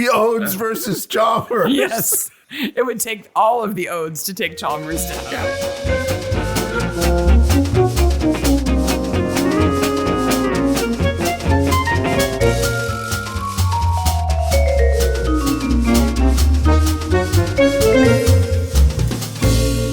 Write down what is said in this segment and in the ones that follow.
The Odes versus Chalmers. Yes. It would take all of the Odes to take Chalmers down. Yeah.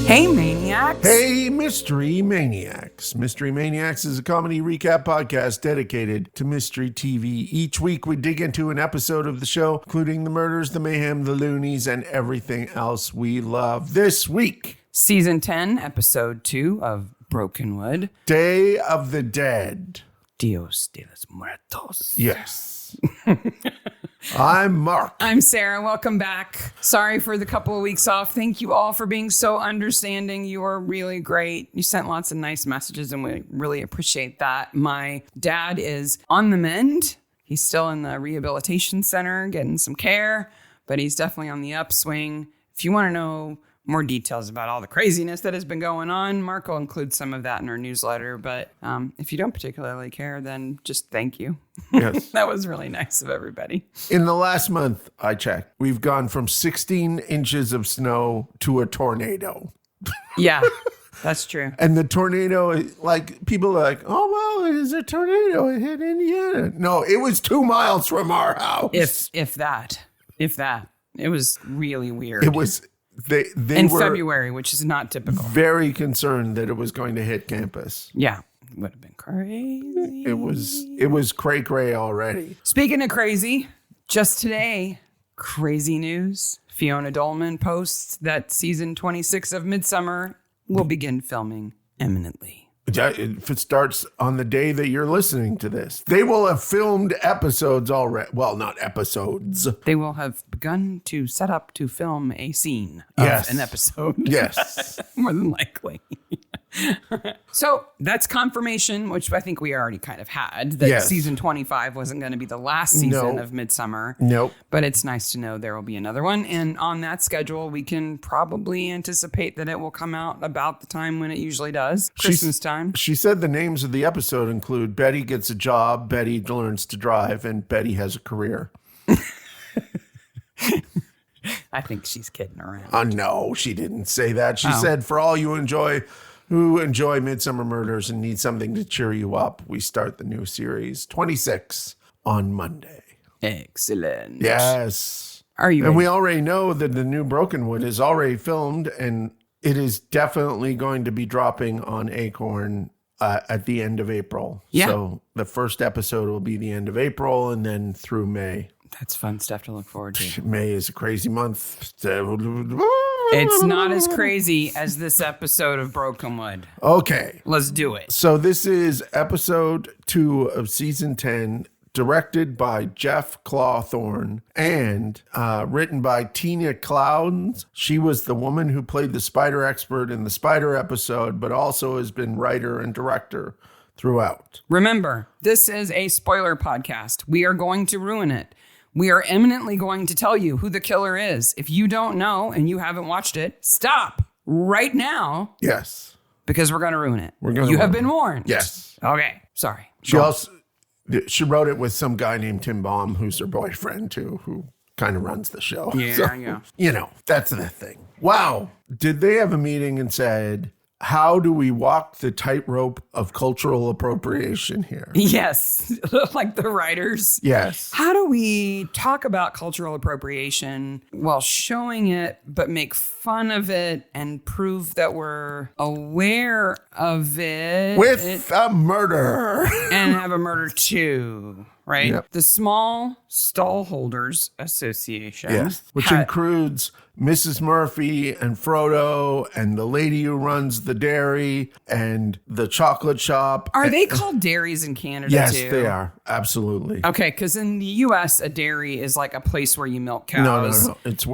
Hey, Maniacs. Hey, Mystery Maniacs. Mystery Maniacs is a comedy recap podcast dedicated to mystery TV. Each week we dig into an episode of the show, including the murders, the mayhem, the loonies, and everything else we love. This week, Season 10, Episode 2 of Brokenwood. Day of the Dead. Dios de los Muertos. Yes. I'm Mark. I'm Sarah. Welcome back. Sorry for the couple of weeks off. Thank you all for being so understanding. You are really great. You sent lots of nice messages, and we really appreciate that. My dad is on the mend. He's still in the rehabilitation center getting some care, but he's definitely on the upswing. If you want to know more details about all the craziness that has been going on, Mark will include some of that in our newsletter. But if you don't particularly care, then just thank you. Yes. That was really nice of everybody. In the last month, I checked, we've gone from 16 inches of snow to a tornado. Yeah, that's true. And the tornado, like, people are like, oh, well, it's a tornado. It hit Indiana. No, it was 2 miles from our house. If that. It was really weird. It was, they in were February, which is not typical. very concerned that it was going to hit campus. Yeah, it would have been crazy. It was cray-cray already. Speaking of crazy, just today, crazy news. Fiona Dolman posts that season 26 of Midsummer will begin filming imminently. If it starts on the day that you're listening to this, they will have filmed episodes already. Well, not episodes. They will have begun to set up to film a scene of an episode. Yes. More than likely. So that's confirmation, which I think we already kind of had, that season 25 wasn't going to be the last season of Midsummer. Nope. But it's nice to know there will be another one. And on that schedule, we can probably anticipate that it will come out about the time when it usually does, Christmas time. She said the names of the episode include Betty Gets a Job, Betty Learns to Drive, and Betty Has a Career. I think she's kidding around. No, she didn't say that. She said, for all you who enjoy Midsummer Murders and need something to cheer you up, we start the new series 26 on Monday. Excellent. Yes. Are you And ready? we already know that the new Brokenwood is already filmed, and it is definitely going to be dropping on Acorn at the end of April. Yeah. So the first episode will be the end of April and then through May. That's fun stuff to look forward to. May is a crazy month. It's not as crazy as this episode of Brokenwood. Okay. Let's do it. So this is episode 2 of season 10, directed by Jeff Clawthorne and written by Tina Clowns. She was the woman who played the spider expert in the spider episode, but also has been writer and director throughout. Remember, this is a spoiler podcast. We are going to ruin it. We are imminently going to tell you who the killer is. If you don't know and you haven't watched it, stop right now. Yes. Because we're going to ruin it. You have been warned. Yes. Okay. Sorry. She wrote it with some guy named Tim Baum, who's her boyfriend too, who kind of runs the show. Yeah, so, yeah. You know, that's the thing. Wow. Did they have a meeting and said, how do we walk the tightrope of cultural appropriation here? Yes. Like the writers. Yes. How do we talk about cultural appropriation while showing it, but make fun of it and prove that we're aware of it? With a murder. And have a murder too, right? Yep. The Small Stallholders Association. Yes. Which includes Mrs. Murphy and Frodo and the lady who runs the dairy and the chocolate shop. Are they called dairies in Canada yes, too? they are. Absolutely. Okay, because in the U.S., a dairy is like a place where you milk cows. No. It's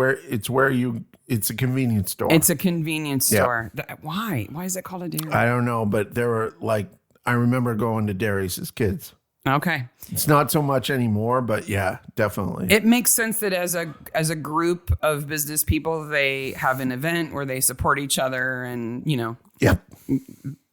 a convenience store. It's a convenience store. Why? Why is it called a dairy? I don't know, but there were I remember going to dairies as kids. Okay. It's not so much anymore, but yeah, definitely. It makes sense that as a group of business people, they have an event where they support each other and, Yep.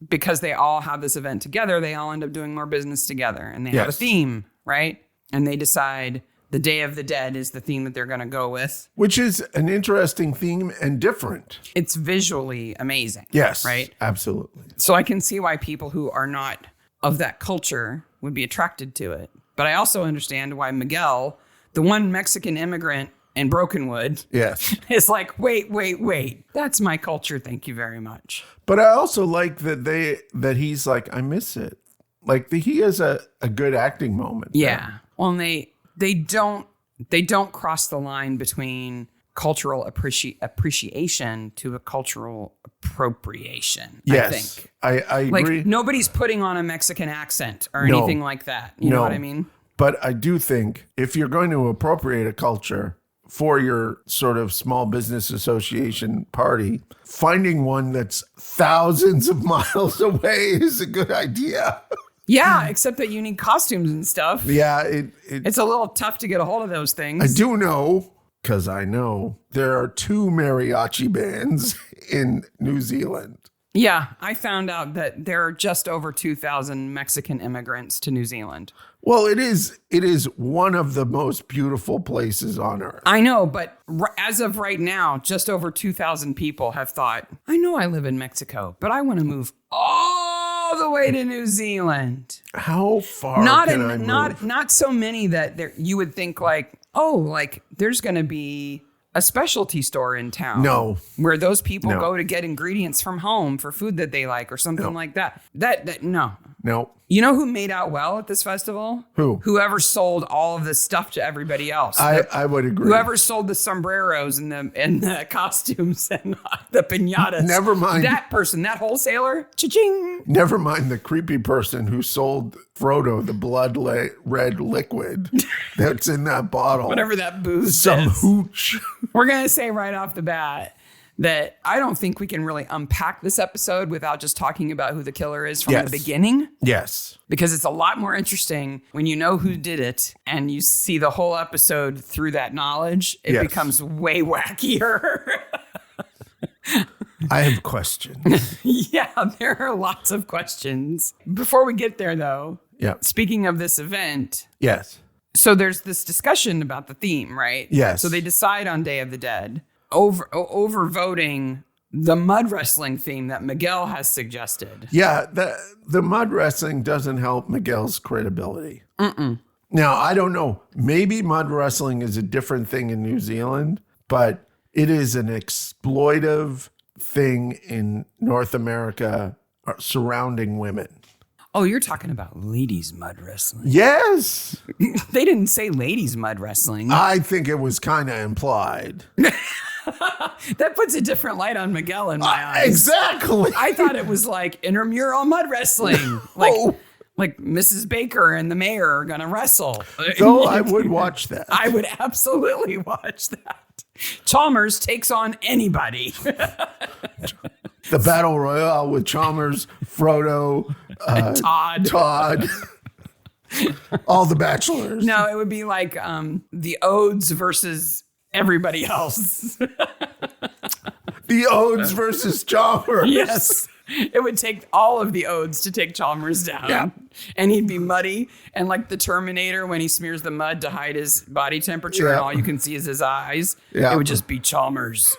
Because they all have this event together, they all end up doing more business together and they have a theme, right? And they decide the Day of the Dead is the theme that they're going to go with. Which is an interesting theme and different. It's visually amazing. Yes. Right? Absolutely. So I can see why people who are not of that culture would be attracted to it. But I also understand why Miguel, the one Mexican immigrant in Brokenwood, yes, is like, wait. That's my culture. Thank you very much. But I also like that he's like, I miss it. Like he has a good acting moment. Yeah. There. Well, and they don't cross the line between cultural appreciation to a cultural appropriation. Yes, I think. I agree. Like nobody's putting on a Mexican accent or anything like that. You know what I mean? But I do think if you're going to appropriate a culture for your sort of small business association party, finding one that's thousands of miles away is a good idea. Yeah, except that you need costumes and stuff. Yeah, it's a little tough to get a hold of those things. I do know, because I know there are 2 mariachi bands in New Zealand. Yeah, I found out that there are just over 2,000 Mexican immigrants to New Zealand. Well, it is one of the most beautiful places on earth. I know, but as of right now, just over 2,000 people have thought, I know I live in Mexico, but I want to move all the way to New Zealand. How far can I move? Not so many that you would think like, oh, like there's going to be a specialty store in town. No. Where those people go to get ingredients from home for food that they like or something like that. No. No. You know who made out well at this festival? Who? Whoever sold all of this stuff to everybody else. I would agree. Whoever sold the sombreros and the costumes and the piñatas. Never mind. That person, that wholesaler. Cha-ching. Never mind the creepy person who sold Frodo the blood red liquid that's in that bottle. Whatever that booze Some is. hooch. We're going to say right off the bat that I don't think we can really unpack this episode without just talking about who the killer is from the beginning. Yes. Because it's a lot more interesting when you know who did it and you see the whole episode through that knowledge. It becomes way wackier. I have questions. Yeah, there are lots of questions. Before we get there, though, speaking of this event. Yes. So there's this discussion about the theme, right? Yes. So they decide on Day of the Dead. Over voting the mud wrestling theme that Miguel has suggested. Yeah, the mud wrestling doesn't help Miguel's credibility. Now, I don't know. Maybe mud wrestling is a different thing in New Zealand, but it is an exploitive thing in North America surrounding women. Oh, you're talking about ladies mud wrestling. Yes. They didn't say ladies mud wrestling. I think it was kind of implied. That puts a different light on Miguel in my eyes. Exactly. I thought it was like intramural mud wrestling. Like Mrs. Baker and the mayor are going to wrestle. So I would watch that. I would absolutely watch that. Chalmers takes on anybody. The Battle Royale with Chalmers, Frodo, Todd. All the bachelors. No, it would be like the Odes versus everybody else. The Odes versus Chalmers. Yes. It would take all of the Odes to take Chalmers down. Yeah. And he'd be muddy. And like the Terminator, when he smears the mud to hide his body temperature and all you can see is his eyes, it would just be Chalmers.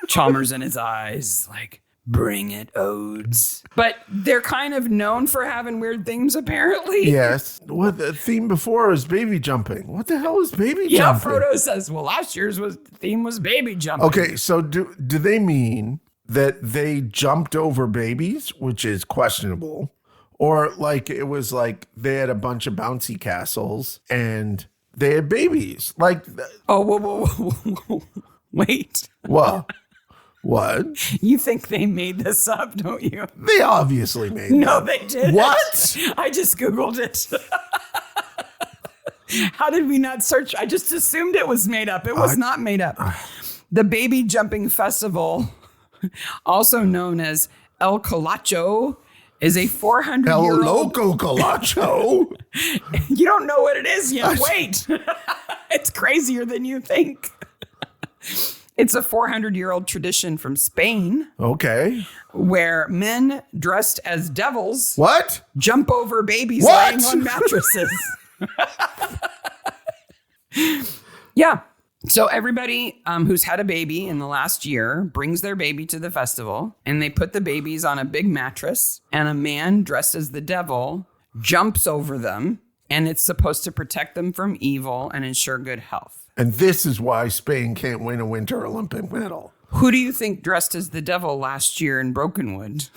Chalmers in his eyes. Like, bring it, Odes. But they're kind of known for having weird themes, apparently. Yes. What the theme before was baby jumping. What the hell is baby jumping? Yeah, Frodo says, well, last year's theme was baby jumping. Okay, so do they mean that they jumped over babies, which is questionable, or like it was like they had a bunch of bouncy castles and they had babies? Like, whoa. Wait. What? What? You think they made this up, don't you? They obviously made it. No, they didn't. What? I just Googled it. How did we not search? I just assumed it was made up. It was not made up. The Baby Jumping Festival, also known as El Colacho, is a 400-year-old... El Loco Colacho? You don't know what it is yet. Wait. It's crazier than you think. It's a 400-year-old tradition from Spain. Okay. Where men dressed as devils... What? Jump over babies laying on mattresses. Yeah. So everybody who's had a baby in the last year brings their baby to the festival, and they put the babies on a big mattress, and a man dressed as the devil jumps over them, and it's supposed to protect them from evil and ensure good health. And this is why Spain can't win a Winter Olympic medal. Who do you think dressed as the devil last year in Brokenwood?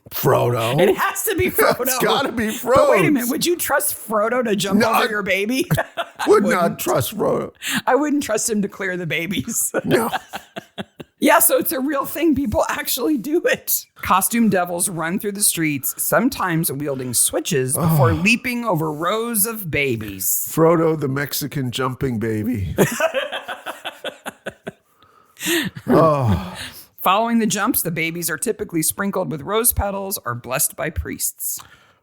Frodo. It has to be Frodo. It's got to be Frodo. But wait a minute. Would you trust Frodo to jump over your baby? Would not trust Frodo. I wouldn't trust him to clear the babies. No. Yeah, so it's a real thing. People actually do it. Costume devils run through the streets, sometimes wielding switches before leaping over rows of babies. Frodo, the Mexican jumping baby. Oh. Following the jumps, the babies are typically sprinkled with rose petals or blessed by priests.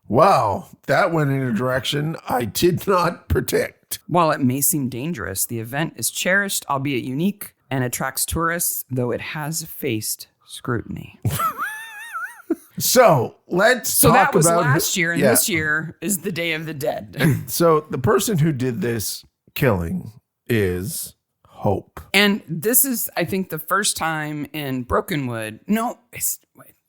Wow, that went in a direction I did not predict. While it may seem dangerous, the event is cherished, albeit unique, and attracts tourists, though it has faced scrutiny. So let's talk about... that was last year, and this year is the Day of the Dead. So the person who did this killing is Hope. And this is, I think, the first time in Brokenwood. No,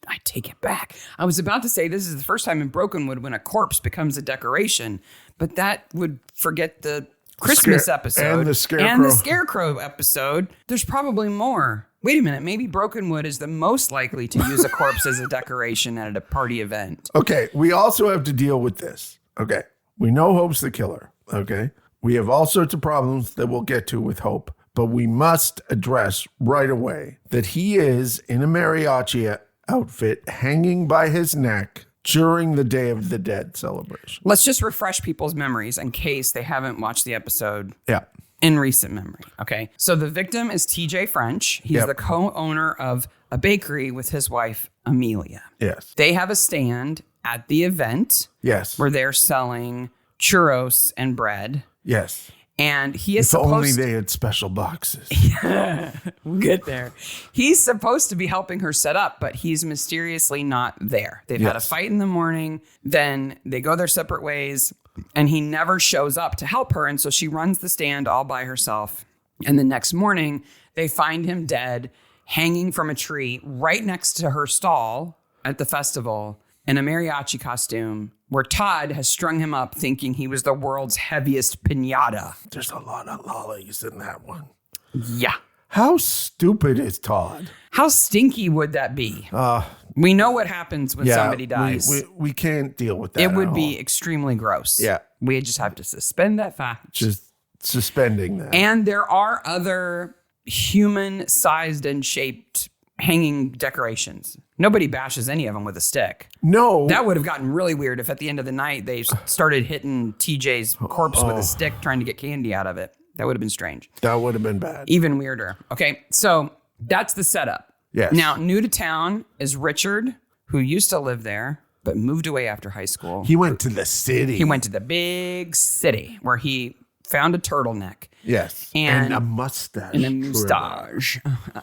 I take it back. I was about to say this is the first time in Brokenwood when a corpse becomes a decoration, but that would forget the Christmas episode. And the Scarecrow. And the Scarecrow episode. There's probably more. Wait a minute. Maybe Brokenwood is the most likely to use a corpse as a decoration at a party event. Okay. We also have to deal with this. Okay. We know Hope's the killer. Okay. We have all sorts of problems that we'll get to with Hope, but we must address right away that he is in a mariachi outfit hanging by his neck during the Day of the Dead celebration. Let's just refresh people's memories in case they haven't watched the episode. Yeah. In recent memory. Okay. So the victim is TJ French. He's the co-owner of a bakery with his wife, Amelia. Yes. They have a stand at the event. Yes. Where they're selling churros and bread. Yes. And he is if only supposed they had special boxes. We'll get there. He's supposed to be helping her set up, but he's mysteriously not there. They've had a fight in the morning. Then they go their separate ways, and he never shows up to help her. And so she runs the stand all by herself. And the next morning, they find him dead, hanging from a tree right next to her stall at the festival in a mariachi costume, where Todd has strung him up thinking he was the world's heaviest piñata. There's a lot of lollies in that one. Yeah. How stupid is Todd? How stinky would that be? We know what happens when somebody dies. We can't deal with that. It would be extremely gross. Yeah. We just have to suspend that fact. Just suspending that. And there are other human-sized and shaped hanging decorations. Nobody bashes any of them with a stick. No. That would have gotten really weird if at the end of the night they started hitting TJ's corpse with a stick trying to get candy out of it. That would have been strange. That would have been bad. Even weirder. Okay, so that's the setup. Yes. Now, new to town is Richard, who used to live there, but moved away after high school. He went to the city. He went to the big city where he found a turtleneck. Yes. And a mustache. And a mustache.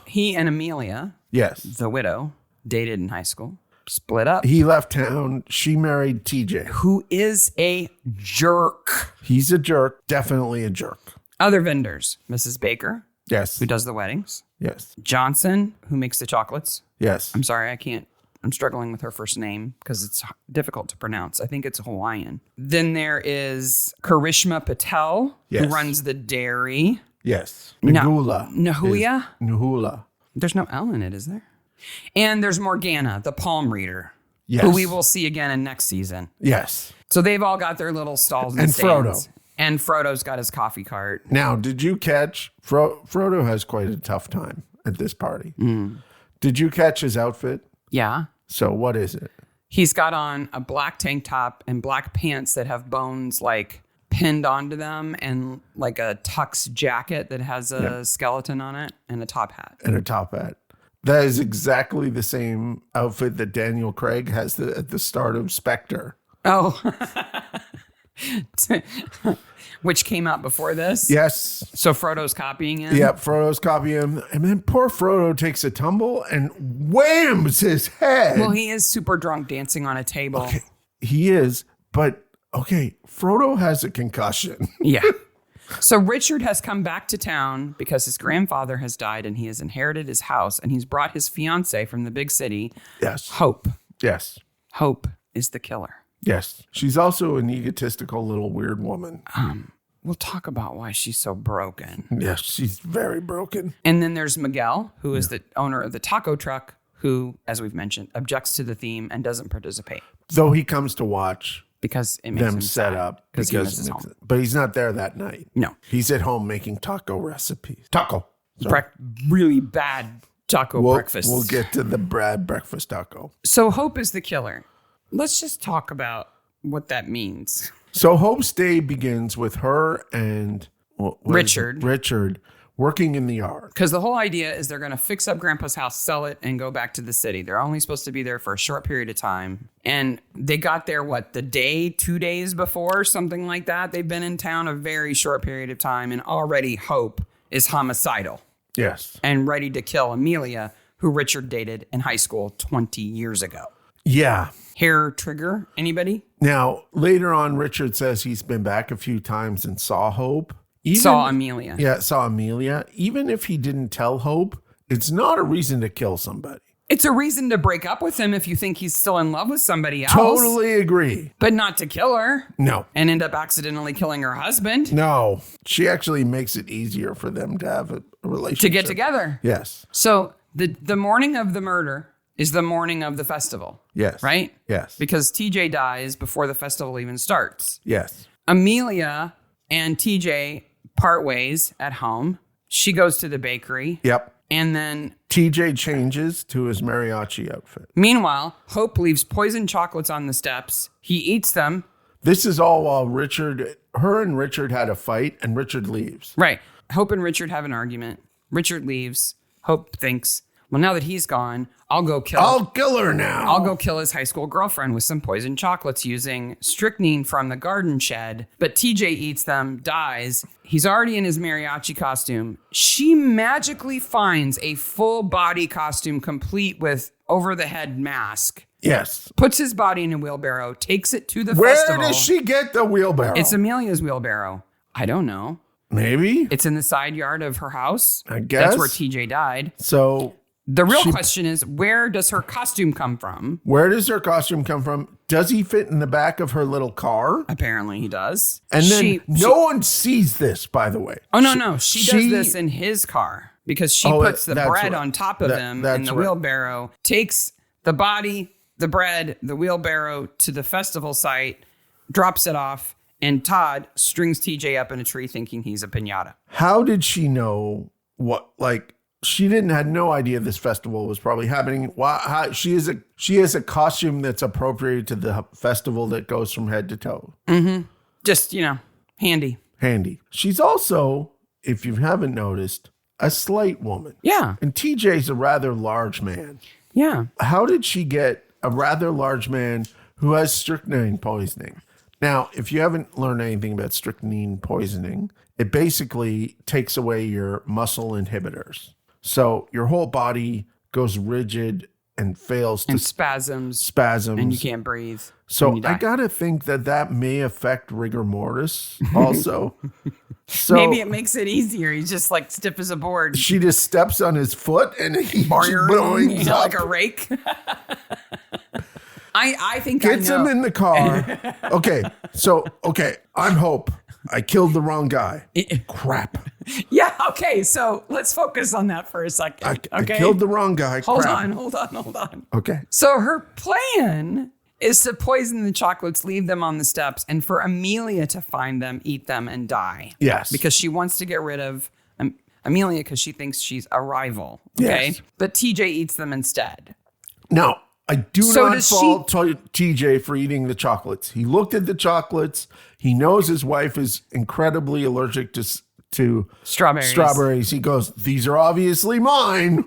He and Amelia, the widow, dated in high school, split up. He left town. She married TJ. Who is a jerk. He's a jerk. Definitely a jerk. Other vendors. Mrs. Baker. Yes. Who does the weddings. Yes. Johnson, who makes the chocolates. Yes. I'm sorry, I'm struggling with her first name because it's difficult to pronounce. I think it's Hawaiian. Then there is Karishma Patel, who runs the dairy. Yes. Nahula. Nahuya? Nahula. There's no L in it, is there? And there's Morgana, the palm reader, yes, who we will see again in next season. Yes. So they've all got their little stalls and stands. And Frodo's got his coffee cart. Now, did you catch Frodo has quite a tough time at this party. Did you catch his outfit? Yeah. So what is it? He's got on a black tank top and black pants that have bones like pinned onto them, and like a tux jacket that has a skeleton on it, and a top hat. And a top hat. That is exactly the same outfit that Daniel Craig has at the start of Spectre. Oh. Which came out before this? Yes. So Frodo's copying him? Yep, Frodo's copying him. And then poor Frodo takes a tumble and whams his head. Well, he is super drunk dancing on a table. Okay, he is, but okay, Frodo has a concussion. Yeah. So Richard has come back to town because his grandfather has died and he has inherited his house and he's brought his fiance from the big city. Yes. Hope. Yes. Hope is the killer. Yes. She's also an egotistical little weird woman. We'll talk about why she's so broken. Yes, she's very broken. And then there's Miguel, who is the owner of the taco truck, who, as we've mentioned, objects to the theme and doesn't participate. Though he comes to watch because it makes them him set sad, up. because he misses home. But he's not there that night. No. He's at home making taco recipes. Taco. Really bad taco breakfast. We'll get to the Brad breakfast taco. So Hope is the killer. Let's just talk about what that means. So Hope's day begins with her and Richard working in the yard. Because the whole idea is they're going to fix up Grandpa's house, sell it, and go back to the city. They're only supposed to be there for a short period of time. And they got there, 2 days before, something like that. They've been in town a very short period of time, and already Hope is homicidal. Yes. And ready to kill Amelia, who Richard dated in high school 20 years ago. Yeah. Hair trigger, anybody? Now, later on, Richard says he's been back a few times and saw Hope. Saw Amelia. Yeah, saw Amelia. Even if he didn't tell Hope, it's not a reason to kill somebody. It's a reason to break up with him if you think he's still in love with somebody else. Totally agree. But not to kill her. No. And end up accidentally killing her husband. No. She actually makes it easier for them to have a relationship. To get together. Yes. So the morning of the murder is the morning of the festival. Yes. Right? Yes. Because TJ dies before the festival even starts. Yes. Amelia and TJ part ways at home. She goes to the bakery. Yep. And then TJ changes to his mariachi outfit. Meanwhile, Hope leaves poisoned chocolates on the steps. He eats them. This is all while her and Richard had a fight, and Richard leaves. Right. Hope and Richard have an argument. Richard leaves. Hope thinks, well, now that he's gone, I'll go kill her now. I'll go kill his high school girlfriend with some poisoned chocolates using strychnine from the garden shed. But TJ eats them, dies. He's already in his mariachi costume. She magically finds a full body costume complete with over-the-head mask. Yes. Puts his body in a wheelbarrow, takes it to the Where festival. Where does she get the wheelbarrow? It's Amelia's wheelbarrow. I don't know. Maybe. It's in the side yard of her house. I guess. That's where TJ died. So the real question is, where does her costume come from? Where does her costume come from? Does he fit in the back of her little car? Apparently he does. And then no one sees this, by the way. Oh, no. She does this in his car because she puts the bread on top of him in the wheelbarrow, takes the body, the bread, the wheelbarrow to the festival site, drops it off, and Todd strings TJ up in a tree thinking he's a piñata. How did she know she had no idea this festival was probably happening. She has a costume that's appropriate to the festival that goes from head to toe. Mm-hmm. Just, handy. Handy. She's also, if you haven't noticed, a slight woman. Yeah. And TJ's a rather large man. Yeah. How did she get a rather large man who has strychnine poisoning? Now, if you haven't learned anything about strychnine poisoning, it basically takes away your muscle inhibitors. So your whole body goes rigid and fails to spasms, and you can't breathe. So I gotta think that may affect rigor mortis also. So maybe it makes it easier. He's just like stiff as a board. She just steps on his foot and he's blowing up like a rake. I think gets him in the car. Okay, I'm Hope. I killed the wrong guy. Crap. Yeah, okay, so let's focus on that for a second. I killed the wrong guy. Hold on. Okay. So her plan is to poison the chocolates, leave them on the steps, and for Amelia to find them, eat them, and die. Yes. Because she wants to get rid of Amelia because she thinks she's a rival. Okay. Yes. But TJ eats them instead. Now, I do not fault TJ for eating the chocolates. He looked at the chocolates. He knows his wife is incredibly allergic to strawberries. He goes, these are obviously mine.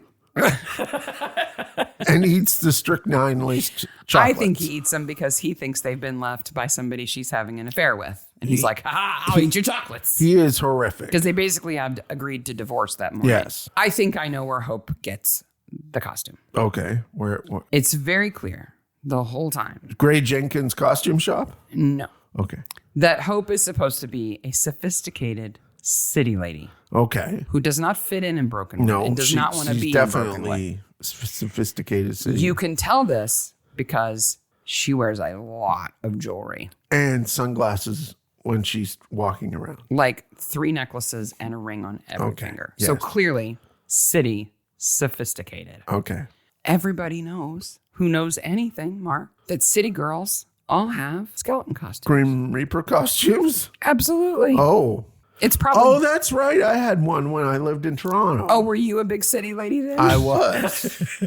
And eats the strychnine-laced chocolates. I think he eats them because he thinks they've been left by somebody she's having an affair with. And he's like, I'll eat your chocolates. He is horrific. Because they basically have agreed to divorce that morning. Yes. I think I know where Hope gets the costume. Okay. Where? It's very clear the whole time. Gray Jenkins costume shop? No. Okay. That Hope is supposed to be a sophisticated city lady. Okay. Who does not fit in Brokenwood. No, and does not want to be definitely in Brokenwood. Sophisticated city. You can tell this because she wears a lot of jewelry. And sunglasses when she's walking around. Like 3 necklaces and a ring on every finger. Yes. So clearly, city, sophisticated. Okay. Everybody knows, who knows anything, Mark, that city girls all have skeleton costumes. Grim Reaper costumes? Absolutely. Oh. It's probably... Oh, that's right. I had one when I lived in Toronto. Oh, were you a big city lady then? I was.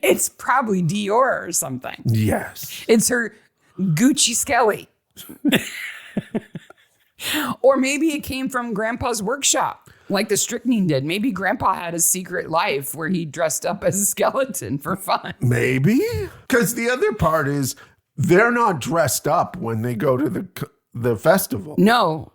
It's probably Dior or something. Yes. It's her Gucci Skelli. Or maybe it came from Grandpa's workshop, like the strychnine did. Maybe Grandpa had a secret life where he dressed up as a skeleton for fun. Maybe. Because the other part is they're not dressed up when they go to the festival. No.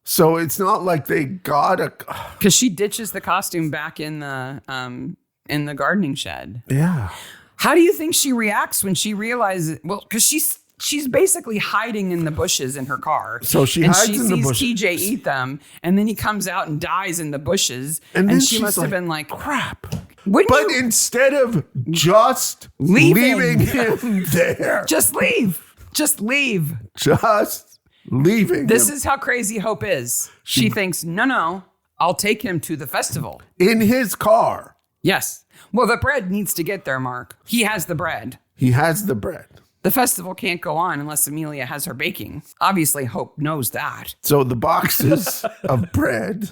So it's not like they got a... Because she ditches the costume back in the gardening shed. Yeah. How do you think she reacts when she realizes... Well, because she's basically hiding in the bushes in her car. So she hides in the bushes. She sees TJ eat them, and then he comes out and dies in the bushes. And then she must have been like, crap. But instead of just leaving him there. Just leave. Just leave. Just leaving This him. is how crazy Hope is. She thinks, no, I'll take him to the festival. In his car. Yes. Well, the bread needs to get there, Mark. He has the bread. He has the bread. The festival can't go on unless Amelia has her baking. Obviously, Hope knows that. So the boxes of bread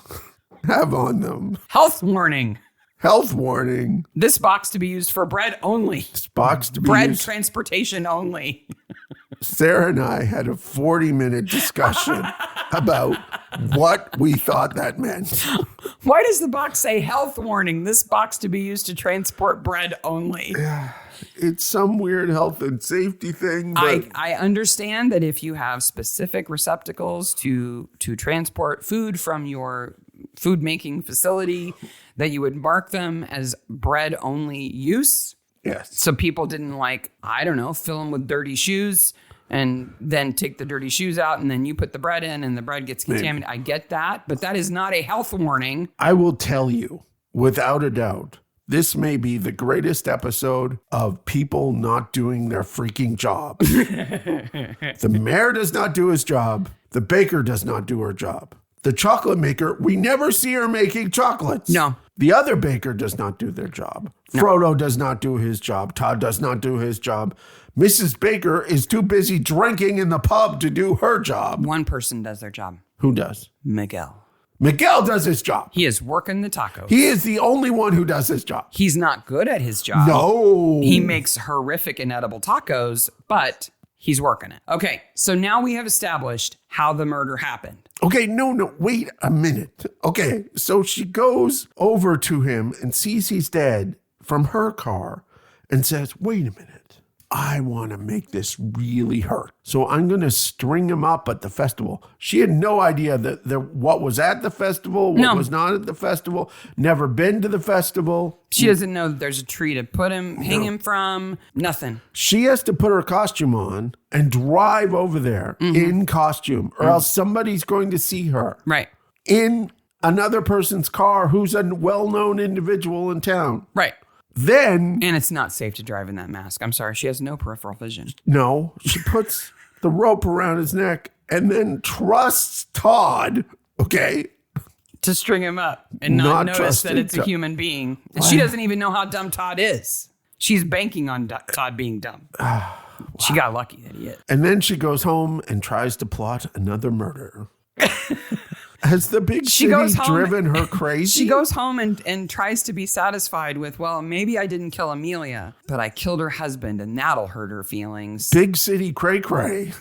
have on them Health warning. health warning. This box to be used for bread only. This box to be Bread used. transportation only. Sarah and I had a 40-minute discussion about what we thought that meant. Why does the box say health warning? This box to be used to transport bread only. It's some weird health and safety thing. But I understand that if you have specific receptacles to transport food from your food making facility, that you would mark them as bread only use. yes. So people didn't fill them with dirty shoes and then take the dirty shoes out and then you put the bread in and the bread gets contaminated. I get that, but that is not a health warning. I will tell you, without a doubt, this may be the greatest episode of people not doing their freaking job. The mayor does not do his job. The baker does not do her job. The chocolate maker, we never see her making chocolates. No. The other baker does not do their job. No. Frodo does not do his job. Todd does not do his job. Mrs. Baker is too busy drinking in the pub to do her job. One person does their job. Who does? Miguel. Miguel does his job. He is working the tacos. He is the only one who does his job. He's not good at his job. No. He makes horrific inedible tacos, but he's working it. Okay, so now we have established how the murder happened. Okay, no, wait a minute. Okay, so she goes over to him and sees he's dead from her car and says, wait a minute. I want to make this really hurt. So I'm going to string him up at the festival. She had no idea that what was at the festival, what was not at the festival, never been to the festival. She doesn't know that there's a tree to hang him from, nothing. She has to put her costume on and drive over there in costume, or else somebody's going to see her. Right. In another person's car who's a well-known individual in town. Right. Then... And it's not safe to drive in that mask. I'm sorry. She has no peripheral vision. No. She puts the rope around his neck and then trusts Todd, okay? To string him up and not notice that it's a human being. And she doesn't even know how dumb Todd is. She's banking on Todd being dumb. Wow. She got lucky that he is. And then she goes home and tries to plot another murder. Has the big city driven her crazy? She goes home and tries to be satisfied with, well, maybe I didn't kill Amelia, but I killed her husband and that'll hurt her feelings. Big city cray-cray.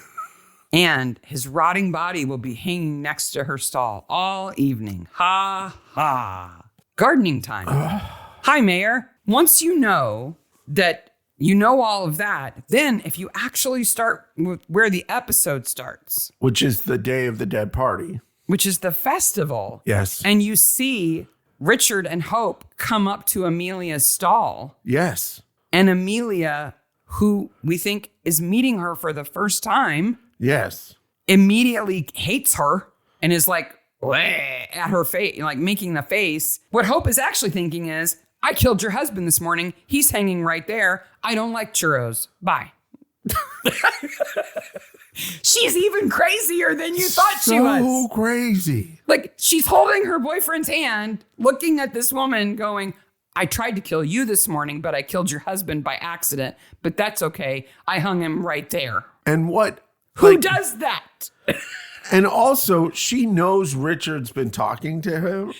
And his rotting body will be hanging next to her stall all evening. Ha, ha. Gardening time. Hi, Mayor. Once you know that you know all of that, then if you actually start with where the episode starts. Which is the day of the dead party. Which is the festival. Yes. And you see Richard and Hope come up to Amelia's stall. Yes. And Amelia, who we think is meeting her for the first time. Yes. Immediately hates her and is like, at her face, like making the face. What Hope is actually thinking is, I killed your husband this morning. He's hanging right there. I don't like churros. Bye. She's even crazier than you thought she was. So crazy. Like, she's holding her boyfriend's hand, looking at this woman going, I tried to kill you this morning, but I killed your husband by accident. But that's okay. I hung him right there. And what? Who does that? And also, she knows Richard's been talking to her.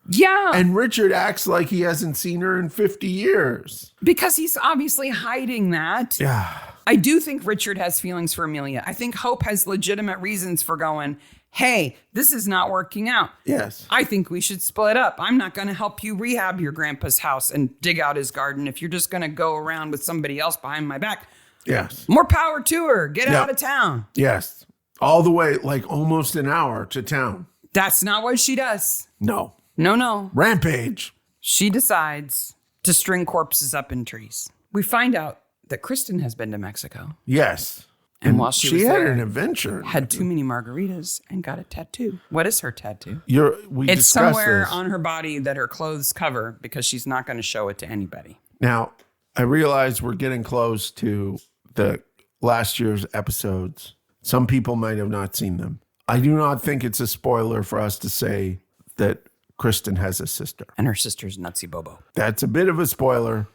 Yeah. And Richard acts like he hasn't seen her in 50 years. Because he's obviously hiding that. Yeah. I do think Richard has feelings for Amelia. I think Hope has legitimate reasons for going, hey, this is not working out. Yes. I think we should split up. I'm not going to help you rehab your grandpa's house and dig out his garden if you're just going to go around with somebody else behind my back. Yes. More power to her. Get out of town. Yes. All the way, like almost an hour to town. That's not what she does. No. No. Rampage. She decides to string corpses up in trees. We find out that Kristin has been to Mexico. Yes. And while she was had there, an adventure. Had too many margaritas and got a tattoo. What is her tattoo? It's somewhere on her body that her clothes cover because she's not going to show it to anybody. Now, I realize we're getting close to the last year's episodes. Some people might have not seen them. I do not think it's a spoiler for us to say that Kristin has a sister. And her sister's Nutsy Bobo. That's a bit of a spoiler.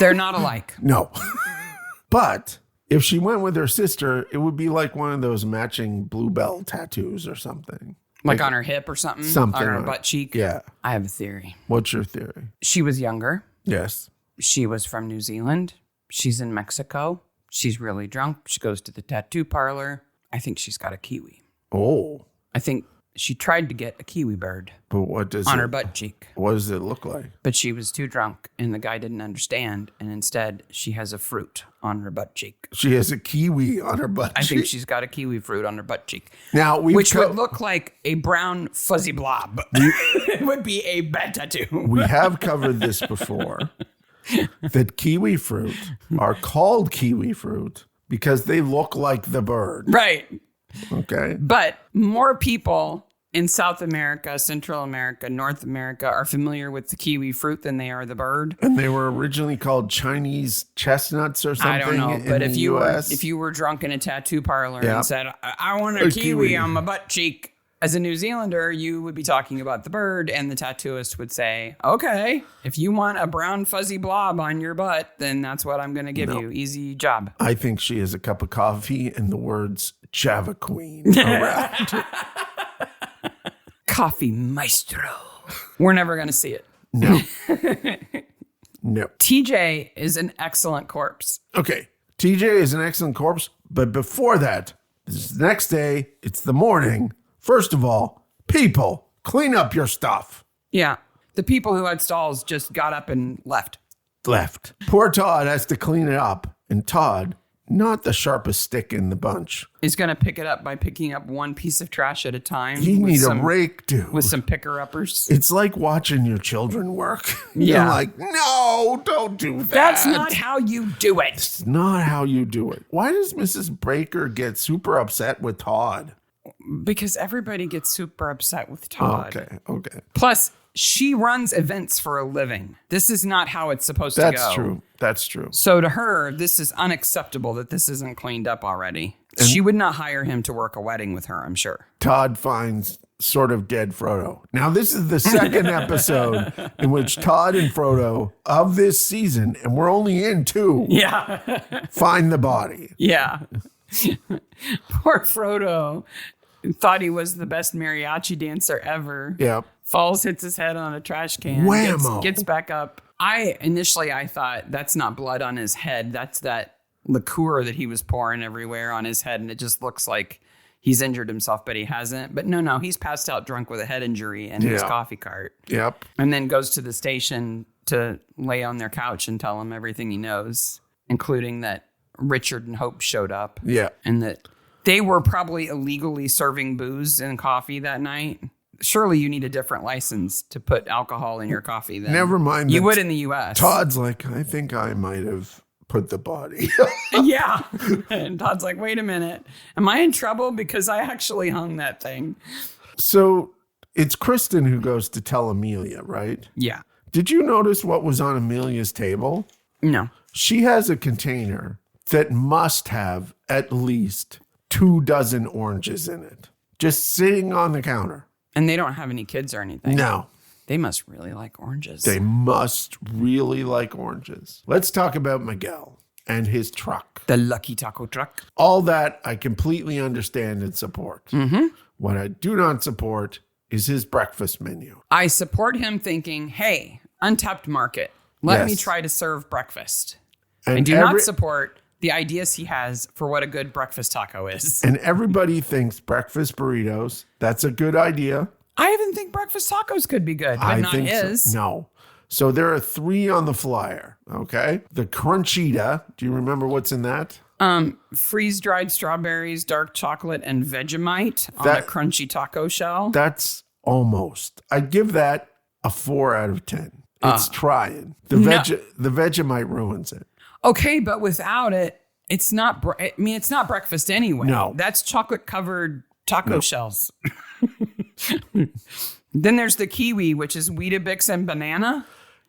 They're not alike. No. But if she went with her sister, it would be like one of those matching bluebell tattoos or something. Like on her hip or something? Something. On her butt cheek? Yeah. I have a theory. What's your theory? She was younger. Yes. She was from New Zealand. She's in Mexico. She's really drunk. She goes to the tattoo parlor. I think she's got a kiwi. Oh. I think she tried to get a kiwi bird. But what does on her butt cheek. What does it look like? But she was too drunk and the guy didn't understand. And instead, she has a fruit on her butt cheek. She has a kiwi on her butt cheek? I think she's got a kiwi fruit on her butt cheek. Now, which would look like a brown fuzzy blob. It would be a bad tattoo. We have covered this before. That kiwi fruit are called kiwi fruit because they look like the bird. Right. Okay. But more people in South America, Central America, North America are familiar with the kiwi fruit than they are the bird. And they were originally called Chinese chestnuts or something. I don't know, but if you were drunk in a tattoo parlor and said, I want a kiwi on my butt cheek, as a New Zealander, you would be talking about the bird, and the tattooist would say, okay, if you want a brown fuzzy blob on your butt, then that's what I'm going to give you. Easy job. I think she has a cup of coffee and the words Java Queen around. Coffee Maestro. We're never going to see it. No. No. TJ is an excellent corpse. Okay. TJ is an excellent corpse, but before that, this is the next day, it's the morning. First of all, people, clean up your stuff. Yeah. The people who had stalls just got up and left. Poor Todd has to clean it up. And Todd, not the sharpest stick in the bunch, is going to pick it up by picking up one piece of trash at a time. You need a rake, dude. With some picker-uppers. It's like watching your children work. Yeah. You're like, no, don't do that. That's not how you do it. It's not how you do it. Why does Mrs. Breaker get super upset with Todd? Because everybody gets super upset with Todd. Okay. Plus, she runs events for a living. This is not how it's supposed to go. That's true. So to her, this is unacceptable that this isn't cleaned up already. And she would not hire him to work a wedding with her, I'm sure. Todd finds sort of dead Frodo. Now, this is the second episode in which Todd and Frodo of this season, and we're only in 2, find the body. Yeah. Poor Frodo thought he was the best mariachi dancer ever. Yeah. Falls, hits his head on a trash can. Whammo. Gets back up. I thought that's not blood on his head. That's that liqueur that he was pouring everywhere on his head. And it just looks like he's injured himself, but he hasn't. But no, he's passed out drunk with a head injury in his coffee cart. Yep. And then goes to the station to lay on their couch and tell them everything he knows, including that Richard and Hope showed up. Yeah. And that they were probably illegally serving booze and coffee that night. Surely you need a different license to put alcohol in your coffee than Never mind. You would in the U.S. Todd's like, I think I might have put the body. Yeah. And Todd's like, wait a minute. Am I in trouble? Because I actually hung that thing. So it's Kristin who goes to tell Amelia, right? Yeah. Did you notice what was on Amelia's table? No. She has a container that must have at least 24 oranges in it, just sitting on the counter. And they don't have any kids or anything. No. They must really like oranges. They must really like oranges. Let's talk about Miguel and his truck. The lucky taco truck. All that I completely understand and support. Mm-hmm. What I do not support is his breakfast menu. I support him thinking, hey, untapped market. Let Yes. me try to serve breakfast. And I do not support the ideas he has for what a good breakfast taco is. And everybody thinks breakfast burritos, that's a good idea. I even think breakfast tacos could be good, but I not think his. so. No. So there are 3 on the flyer, okay? The Crunchita, do you remember what's in that? Freeze-dried strawberries, dark chocolate, and Vegemite on a crunchy taco shell. That's almost. I'd give that a 4 out of 10. It's trying. The Vegemite ruins it. Okay, but without it, it's not. It's not breakfast anyway. No. That's chocolate-covered taco shells. Then there's the kiwi, which is Weetabix and banana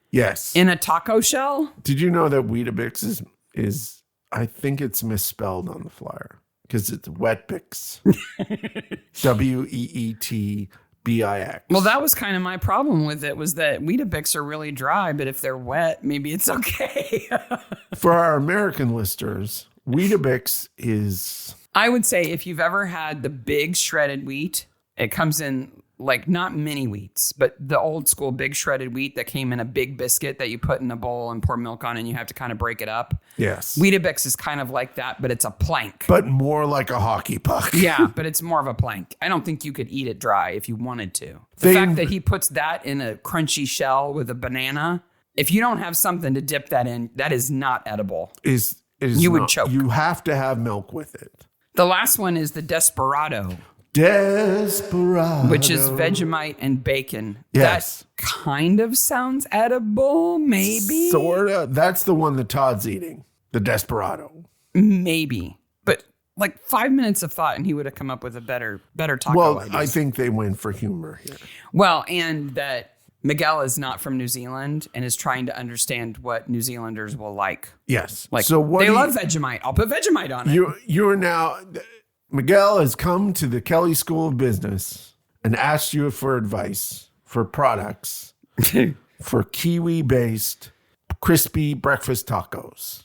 Yes. in a taco shell. Did you know that Weetabix is I think it's misspelled on the flyer because it's Wetbix. Weetbix. Well, that was kind of my problem with it, was that Weetabix are really dry, but if they're wet, maybe it's okay. For our American listeners, Weetabix is... I would say if you've ever had the big shredded wheat, it comes in like not mini wheats, but the old school big shredded wheat that came in a big biscuit that you put in a bowl and pour milk on and you have to kind of break it up. Yes. Weetabix is kind of like that, but it's a plank. But more like a hockey puck. Yeah, but it's more of a plank. I don't think you could eat it dry if you wanted to. The fact that he puts that in a crunchy shell with a banana, if you don't have something to dip that in, that is not edible. You would choke. You have to have milk with it. The last one is the Desperado. Desperado. Which is Vegemite and bacon. Yes. That kind of sounds edible, maybe. Sort of. That's the one that Todd's eating. The Desperado. Maybe. But like 5 minutes of thought and he would have come up with a better taco ideas. I think they went for humor here. Well, and that Miguel is not from New Zealand and is trying to understand what New Zealanders will like. Yes. Like, so what they love Vegemite. I'll put Vegemite on it. You're now... Miguel has come to the Kelly School of Business and asked you for advice for products for kiwi-based crispy breakfast tacos.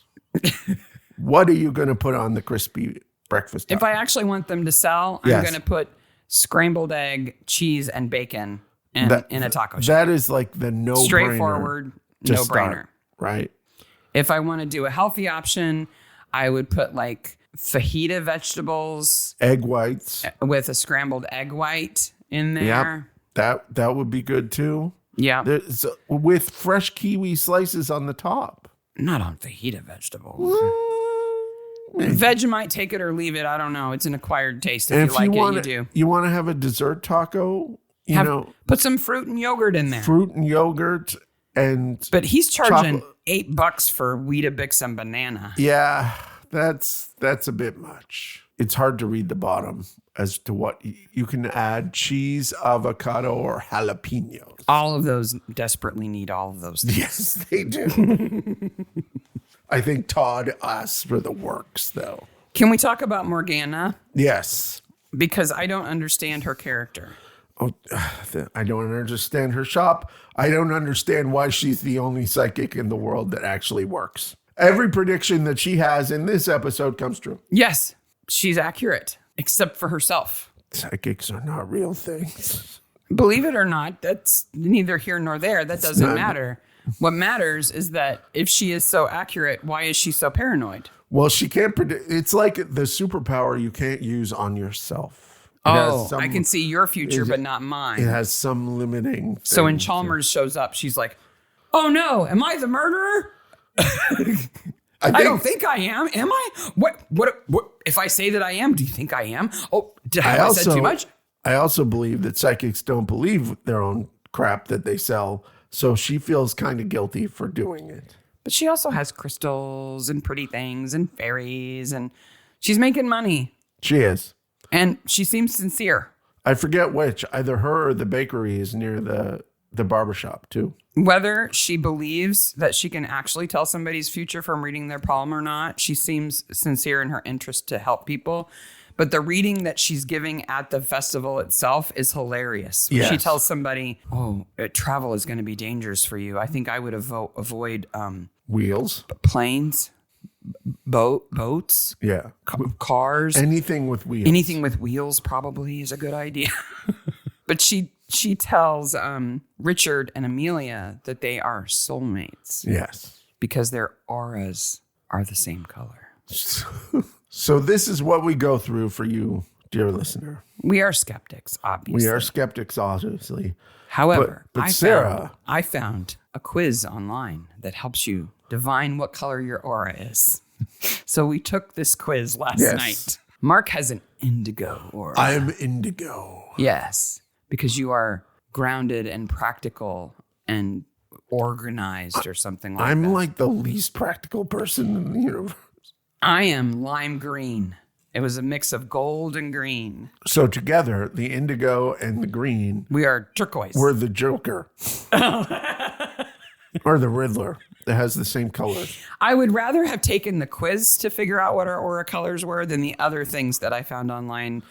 What are you going to put on the crispy breakfast tacos? If I actually want them to sell, I'm going to put scrambled egg, cheese, and bacon in a taco shell. That is like the no-brainer. Straightforward, no-brainer. Right? If I want to do a healthy option, I would put like fajita vegetables, egg whites with a scrambled egg white in there. Yep. That would be good too. Yeah. With fresh kiwi slices on the top. Not on fajita vegetables. Vegemite, take it or leave it. I don't know. It's an acquired taste. If you like it, you do. You want to have a dessert taco? Put some fruit and yogurt in there. Fruit and yogurt But he's charging $8 for Weetabix and banana. Yeah. That's a bit much. It's hard to read the bottom as to what you can add: cheese, avocado, or jalapenos. All of those desperately need all of those things. Yes, they do. I think Todd asks for the works, though. Can we talk about Morgana? Yes. Because I don't understand her character. Oh, I don't understand her shop. I don't understand why she's the only psychic in the world that actually works. Every prediction that she has in this episode comes true. Yes, she's accurate, except for herself. Psychics are not real things. Believe it or not, that's neither here nor there. That doesn't matter. What matters is that if she is so accurate, why is she so paranoid? Well, she can't predict. It's like the superpower you can't use on yourself. I can see your future, but not mine. It has some limiting. So when Chalmers shows up, she's like, oh no, am I the murderer? I don't think I am. Am I? What? If I say that I am, do you think I am? Oh, have I said too much? I also believe that psychics don't believe their own crap that they sell. So she feels kind of guilty for doing it. But she also has crystals and pretty things and fairies, and she's making money. She is. And she seems sincere. I forget which. Either her or the bakery is near the barbershop, too. Whether she believes that she can actually tell somebody's future from reading their palm or not, she seems sincere in her interest to help people. But the reading that she's giving at the festival itself is hilarious. Yes. She tells somebody, travel is going to be dangerous for you. I think I would avoid Wheels. planes, boats, Yeah. cars. Anything with wheels. Anything with wheels probably is a good idea. But she tells Richard and Amelia that they are soulmates. Yes. Because their auras are the same color. So this is what we go through for you, dear listener. We are skeptics, obviously. We are skeptics, obviously. However, but Sarah, I found a quiz online that helps you divine what color your aura is. So we took this quiz last night. Mark has an indigo aura. I'm indigo. Yes, because you are grounded and practical and organized or something like that. I'm like the least practical person in the universe. I am lime green. It was a mix of gold and green. So together, the indigo and the green. We are turquoise. We're the Joker. Or the Riddler that has the same colors. I would rather have taken the quiz to figure out what our aura colors were than the other things that I found online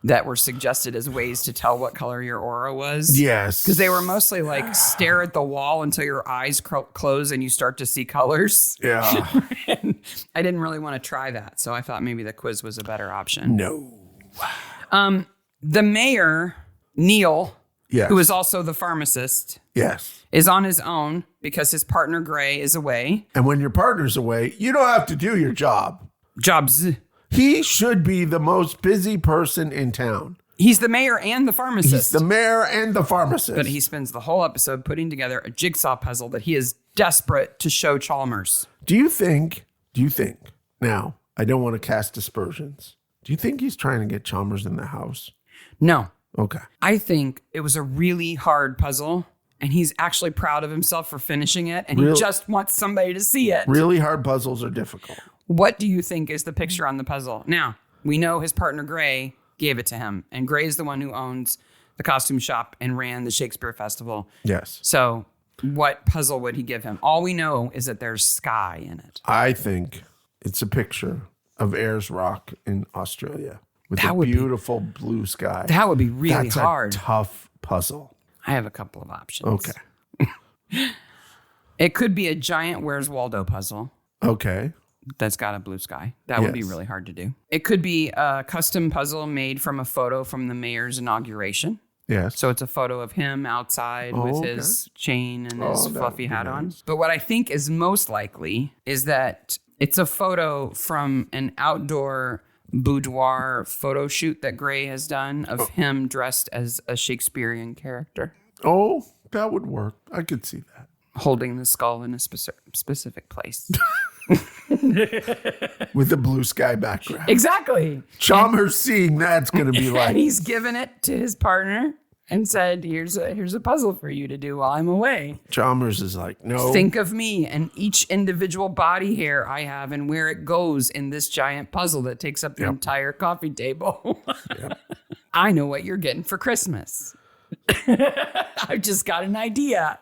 that were suggested as ways to tell what color your aura was. Yes. Because they were mostly like stare at the wall until your eyes close and you start to see colors. Yeah. And I didn't really want to try that. So I thought maybe the quiz was a better option. No. The mayor, Neil, Yes. who is also the pharmacist, Yes. is on his own because his partner Gray is away. And when your partner's away, you don't have to do your job. Jobs. He should be the most busy person in town. He's the mayor and the pharmacist. He's the mayor and the pharmacist. But he spends the whole episode putting together a jigsaw puzzle that he is desperate to show Chalmers. Do you think, now, I don't want to cast aspersions. Do you think he's trying to get Chalmers in the house? No. Okay. I think it was a really hard puzzle, and he's actually proud of himself for finishing it, and he just wants somebody to see it. Really hard puzzles are difficult. What do you think is the picture on the puzzle? Now, we know his partner Gray gave it to him, and Gray is the one who owns the costume shop and ran the Shakespeare Festival. Yes. So what puzzle would he give him? All we know is that there's sky in it. I think it's a picture of Ayers Rock in Australia with That a would be- beautiful blue sky. That would be really That's hard. a tough puzzle. I have a couple of options. Okay. It could be a giant Where's Waldo puzzle Okay. that's got a blue sky. That would be Yes. really hard to do. It could be a custom puzzle made from a photo from the mayor's inauguration. Yes. So it's a photo of him outside with okay. his chain and his that fluffy would be hat on. nice. But what I think is most likely is that it's a photo from an outdoor boudoir photo shoot that Gray has done of him dressed as a Shakespearean character, Oh, that would work. I could see that. holding the skull in a specific place. With the blue sky background. Exactly. Chalmers seeing that's going to be And like, he's given it to his partner and said, here's a puzzle for you to do while I'm away. Chalmers is like, no. Think of me and each individual body hair I have and where it goes in this giant puzzle that takes up the entire coffee table. I know what you're getting for Christmas. I've just got an idea.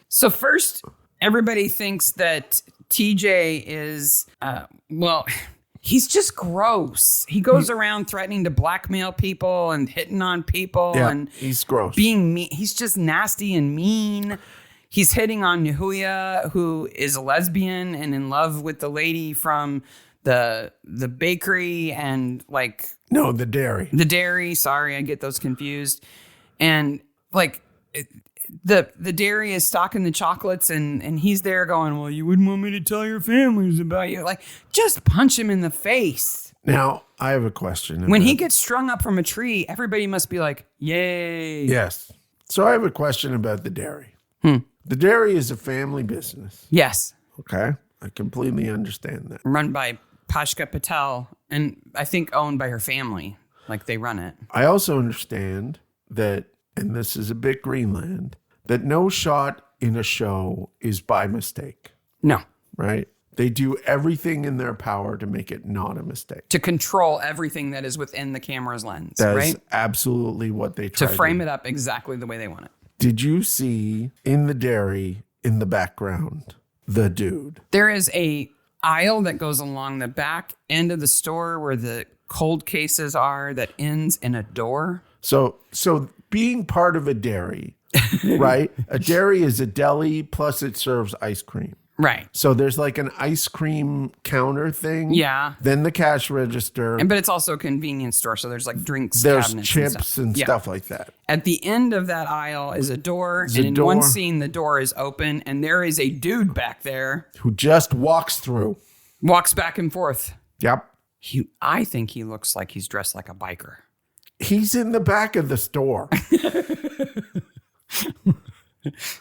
So first, everybody thinks that TJ is, he's just gross. He goes around threatening to blackmail people and hitting on people. Yeah, And he's gross. being mean. He's just nasty and mean. He's hitting on Nahuya, who is a lesbian and in love with the lady from the bakery and like No, the dairy. the dairy. Sorry, I get those confused. And like the dairy is stocking the chocolates and he's there going, well, you wouldn't want me to tell your families about you. Like, just punch him in the face. Now, I have a question. When he about- gets strung up from a tree, everybody must be like, yay. Yes. So I have a question about the dairy. The dairy is a family business. Yes. Okay. I completely understand that. Run by Pashka Patel and I think owned by her family. Like they run it. I also understand that, and this is a bit Greenland, that no shot in a show is by mistake. No. right? They do everything in their power to make it not a mistake. To control everything that is within the camera's lens, That right? is absolutely what they try To frame it up exactly the way they want it. Did you see in the dairy in the background the dude? There is a aisle that goes along the back end of the store where the cold cases are that ends in a door. So being part of a dairy, right? A dairy is a deli plus it serves ice cream. Right. So there's like an ice cream counter thing. Yeah. Then the cash register. But it's also a convenience store, so there's like drinks, There's cabinets, chips and stuff like that. At the end of that aisle is a door, There's and a in door. one scene, the door is open, and there is a dude back there, Who just walks through. walks back and forth. Yep. I think he looks like he's dressed like a biker. He's in the back of the store.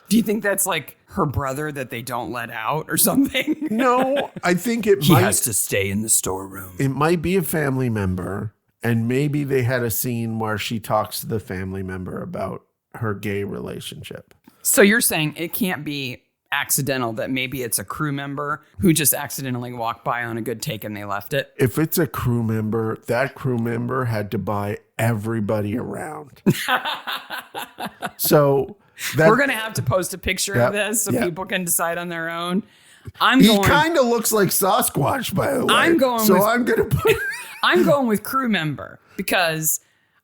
Do you think that's like her brother that they don't let out or something? No, I think it He might. has to stay in the storeroom. It might be a family member, and maybe they had a scene where she talks to the family member about her gay relationship. So you're saying it can't be accidental, that maybe it's a crew member who just accidentally walked by on a good take and they left it? If it's a crew member, that crew member had to buy everybody around. So we're going to have to post a picture of this so people can decide on their own. He kind of looks like Sasquatch, by the way. I'm going with crew member because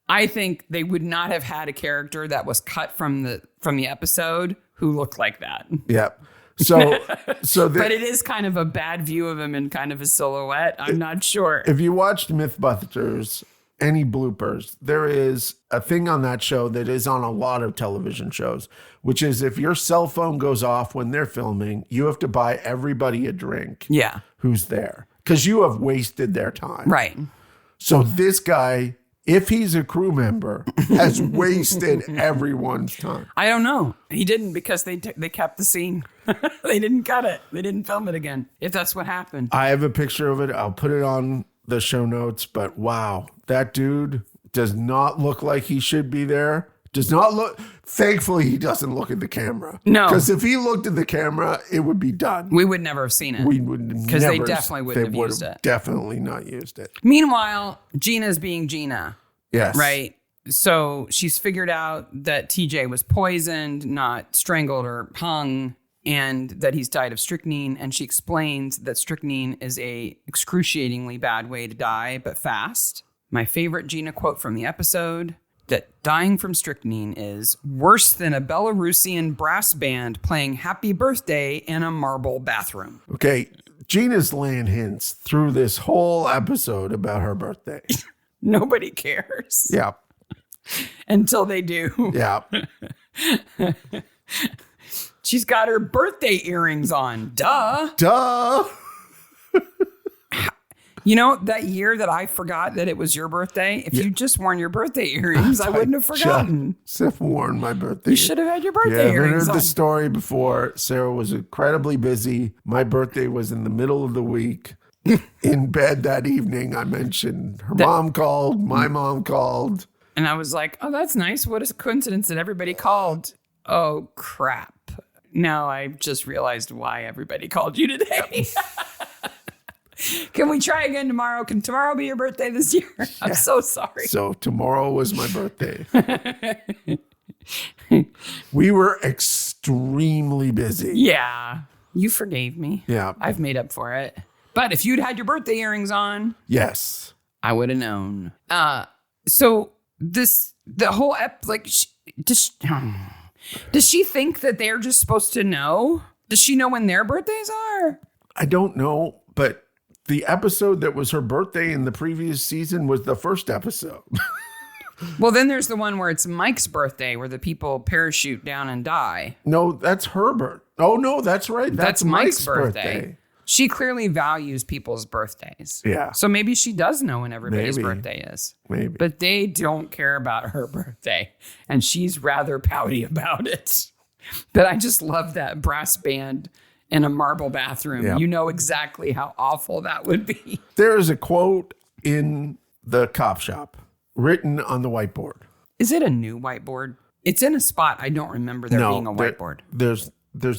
I think they would not have had a character that was cut from the episode who looked like that. Yep. But it is kind of a bad view of him in kind of a silhouette. I'm not sure. If you watched Mythbusters, any bloopers, there is a thing on that show that is on a lot of television shows, which is if your cell phone goes off when they're filming, you have to buy everybody a drink. Yeah. Who's there? Because you have wasted their time. Right. So this guy, if he's a crew member, has wasted everyone's time. I don't know. He didn't because they kept the scene. They didn't cut it. They didn't film it again. If that's what happened. I have a picture of it. I'll put it on the show notes. But wow, that dude does not look like he should be there. Does not look. Thankfully, he doesn't look at the camera. No. Because if he looked at the camera, it would be done. We would never have seen it. We would because they definitely wouldn't have used it. Definitely not used it. Meanwhile, Gina's being Gina. Yes. Right. So she's figured out that TJ was poisoned, not strangled or hung, and that he's died of strychnine. And she explains that strychnine is a excruciatingly bad way to die, but fast. My favorite Gina quote from the episode, that dying from strychnine is worse than a Belarusian brass band playing Happy Birthday in a marble bathroom. Okay. Gina's laying hints through this whole episode about her birthday. Nobody cares. Yeah. Until they do. Yeah. She's got her birthday earrings on. Duh. You know, that year that I forgot that it was your birthday, if you just worn your birthday earrings, I wouldn't have forgotten. Just worn my birthday. You should have had your birthday earrings I've on. heard the story before. Sarah was incredibly busy. My birthday was in the middle of the week. In bed that evening, I mentioned her mom called, my mom called. And I was like, oh, that's nice. What a coincidence that everybody called. Oh, crap. Now I just realized why everybody called you today. Can we try again tomorrow? Can tomorrow be your birthday this year? I'm so sorry. So tomorrow was my birthday. We were extremely busy. Yeah. You forgave me. Yeah. I've made up for it. But if you'd had your birthday earrings on, yes, I would have known. So the whole does she think that they're just supposed to know? Does she know when their birthdays are? I don't know, but the episode that was her birthday in the previous season was the first episode. Well, then there's the one where it's Mike's birthday, where the people parachute down and die. No, that's her birthday. Oh, no, that's right. That's Mike's birthday. She clearly values people's birthdays. Yeah. So maybe she does know when everybody's birthday is. Maybe. But they don't care about her birthday. And she's rather pouty about it. But I just love that brass band in a marble bathroom. Yeah. You know exactly how awful that would be. There is a quote in the cop shop written on the whiteboard. Is it a new whiteboard? It's in a spot I don't remember there being a whiteboard. There's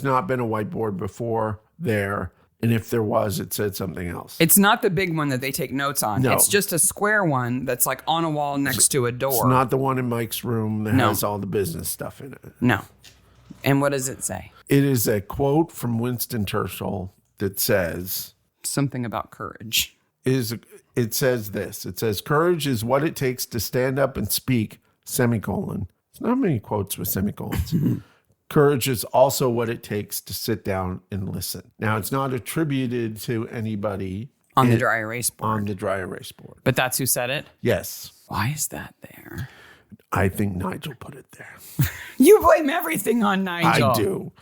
not been a whiteboard before. there. And if there was, it said something else. It's not the big one that they take notes on. No. It's just a square one that's like on a wall next to a door. It's not the one in Mike's room that has all the business stuff in it. No. And what does it say? It is a quote from Winston Churchill that says... Something about courage. It says this. It says, courage is what it takes to stand up and speak, semicolon. There's not many quotes with semicolons. Courage is also what it takes to sit down and listen. Now, it's not attributed to anybody on the dry erase board. On the dry erase board. But that's who said it? Yes. Why is that there? I think Nigel put it there. You blame everything on Nigel. I do.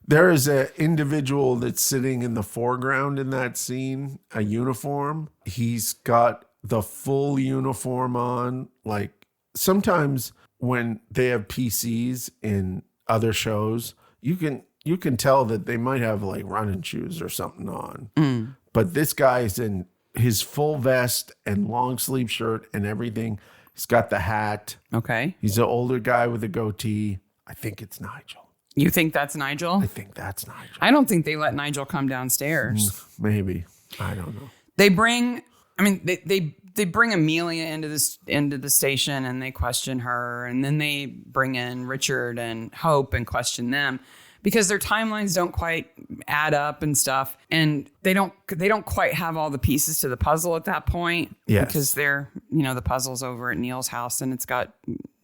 There is an individual that's sitting in the foreground in that scene, a uniform. He's got the full uniform on. Like sometimes when they have PCs in other shows, you can tell that they might have like running shoes or something on. But this guy's in his full vest and long sleeve shirt and everything. He's got the hat. Okay. He's an older guy with a goatee. I think it's Nigel. You think that's Nigel? I think that's Nigel. I don't think they let Nigel come downstairs. Maybe. I don't know. They bring Amelia into the station and they question her, and then they bring in Richard and Hope and question them because their timelines don't quite add up and stuff, and they don't quite have all the pieces to the puzzle at that point. Yes. Because they're the puzzle's over at Neil's house and it's got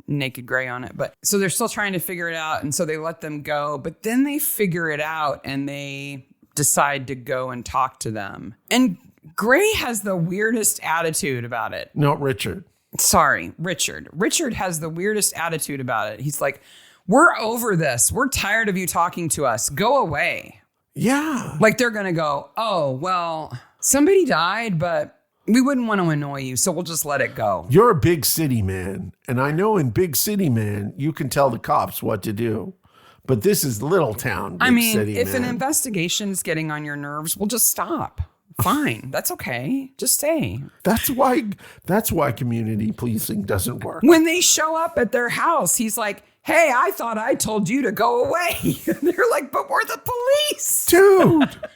Naked Gray on it, but so they're still trying to figure it out, and so they let them go, but then they figure it out and they decide to go and talk to them. And Gray has the weirdest attitude about it. No, Richard. Sorry, Richard. Richard has the weirdest attitude about it. He's like, we're over this. We're tired of you talking to us. Go away. Yeah. Like they're going to go, oh, well, somebody died, but we wouldn't want to annoy you, so we'll just let it go. You're a big city man, and I know in big city man, you can tell the cops what to do. But this is little town, big city if man. an investigation is getting on your nerves, we'll just stop. Fine. That's okay. Just stay. That's why community policing doesn't work. When they show up at their house, he's like, hey, I thought I told you to go away. And they're like, but we're the police. Dude.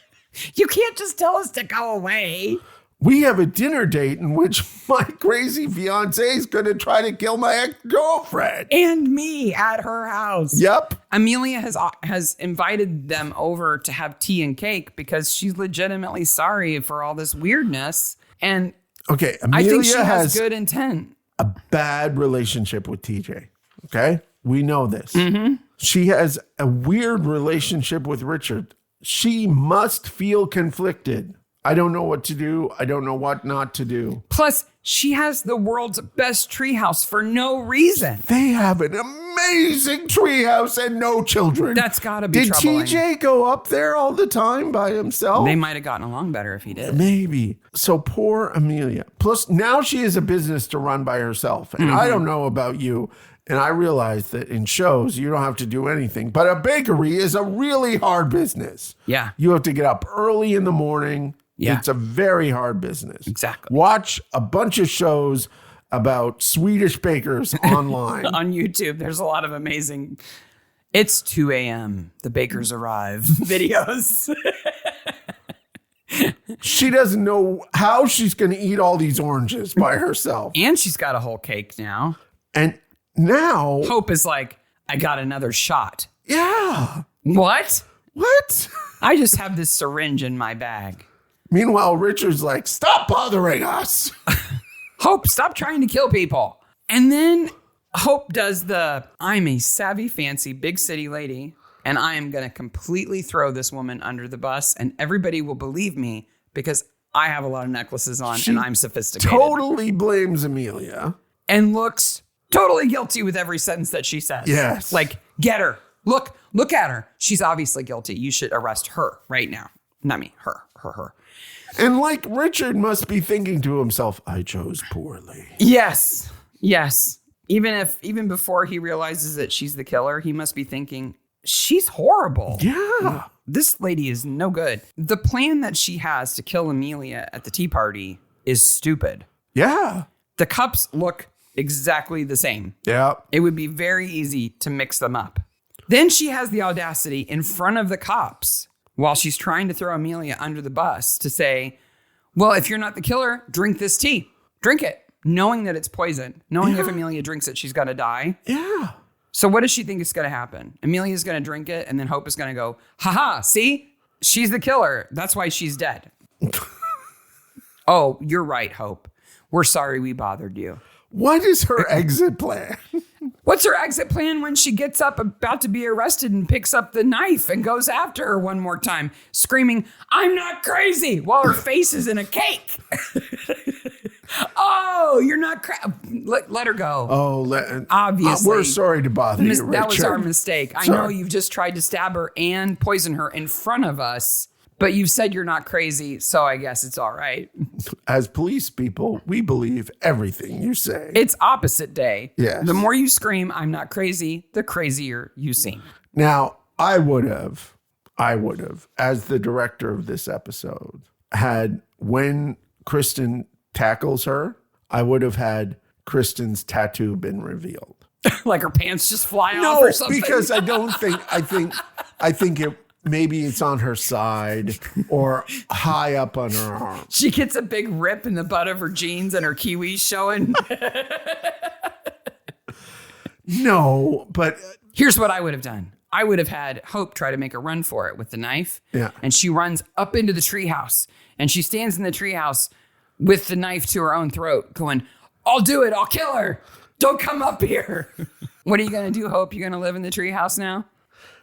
You can't just tell us to go away. We have a dinner date in which my crazy fiance is going to try to kill my ex-girlfriend. And me at her house. Yep. Amelia has invited them over to have tea and cake because she's legitimately sorry for all this weirdness. And okay, I think she Amelia has good intent. A bad relationship with TJ. Okay? We know this. Mm-hmm. She has a weird relationship with Richard. She must feel conflicted. I don't know what to do. I don't know what not to do. Plus, she has the world's best treehouse for no reason. They have an amazing treehouse and no children. That's got to be troubling. Did TJ go up there all the time by himself? They might have gotten along better if he did. Maybe. So poor Amelia. Plus, now she has a business to run by herself. And I don't know about you. And I realize that in shows, you don't have to do anything. But a bakery is a really hard business. Yeah. You have to get up early in the morning. Yeah. It's a very hard business. Exactly. Watch a bunch of shows about Swedish bakers online. On YouTube, there's a lot of amazing, it's 2 a.m., the bakers arrive videos. She doesn't know how she's going to eat all these oranges by herself. And she's got a whole cake now. And now... Hope is like, I got another shot. Yeah. What? What? I just have this syringe in my bag. Meanwhile, Richard's like, stop bothering us. Hope, stop trying to kill people. And then Hope does I'm a savvy, fancy, big city lady, and I am going to completely throw this woman under the bus, and everybody will believe me because I have a lot of necklaces on and I'm sophisticated. Totally blames Amelia. And looks totally guilty with every sentence that she says. Yes. Like, get her. Look at her. She's obviously guilty. You should arrest her right now. Not me. Her. And like Richard must be thinking to himself, I chose poorly. Yes. Even before he realizes that she's the killer, he must be thinking, she's horrible. Yeah. This lady is no good. The plan that she has to kill Amelia at the tea party is stupid. Yeah. The cups look exactly the same. Yeah. It would be very easy to mix them up. Then she has the audacity in front of the cops while she's trying to throw Amelia under the bus to say, well, if you're not the killer, drink this tea. Drink it. Knowing that it's poison. Knowing if Amelia drinks it, she's going to die. Yeah. So what does she think is going to happen? Amelia's going to drink it, and then Hope is going to go, haha, see? She's the killer. That's why she's dead. Oh, you're right, Hope. We're sorry we bothered you. What is her exit plan? What's her exit plan when she gets up about to be arrested and picks up the knife and goes after her one more time, screaming, I'm not crazy, while her face is in a cake? Oh, you're not let her go. Oh, obviously. We're sorry to bother you, Richard. That was our mistake. I know you've just tried to stab her and poison her in front of us, but you've said you're not crazy, so I guess it's all right. As police people, we believe everything you say. It's opposite day. Yes. The more you scream, I'm not crazy, the crazier you seem. Now, I would have, as the director of this episode, had when Kristin tackles her, I would have had Kristin's tattoo been revealed. Like her pants just fly off or something? No, because I think it maybe it's on her side or high up on her arm. She gets a big rip in the butt of her jeans and her kiwis showing. No, but here's what I would have done. I would have had Hope try to make a run for it with the knife. Yeah. And she runs up into the treehouse and she stands in the treehouse with the knife to her own throat going, I'll do it. I'll kill her. Don't come up here. What are you going to do, Hope? You going to live in the treehouse now?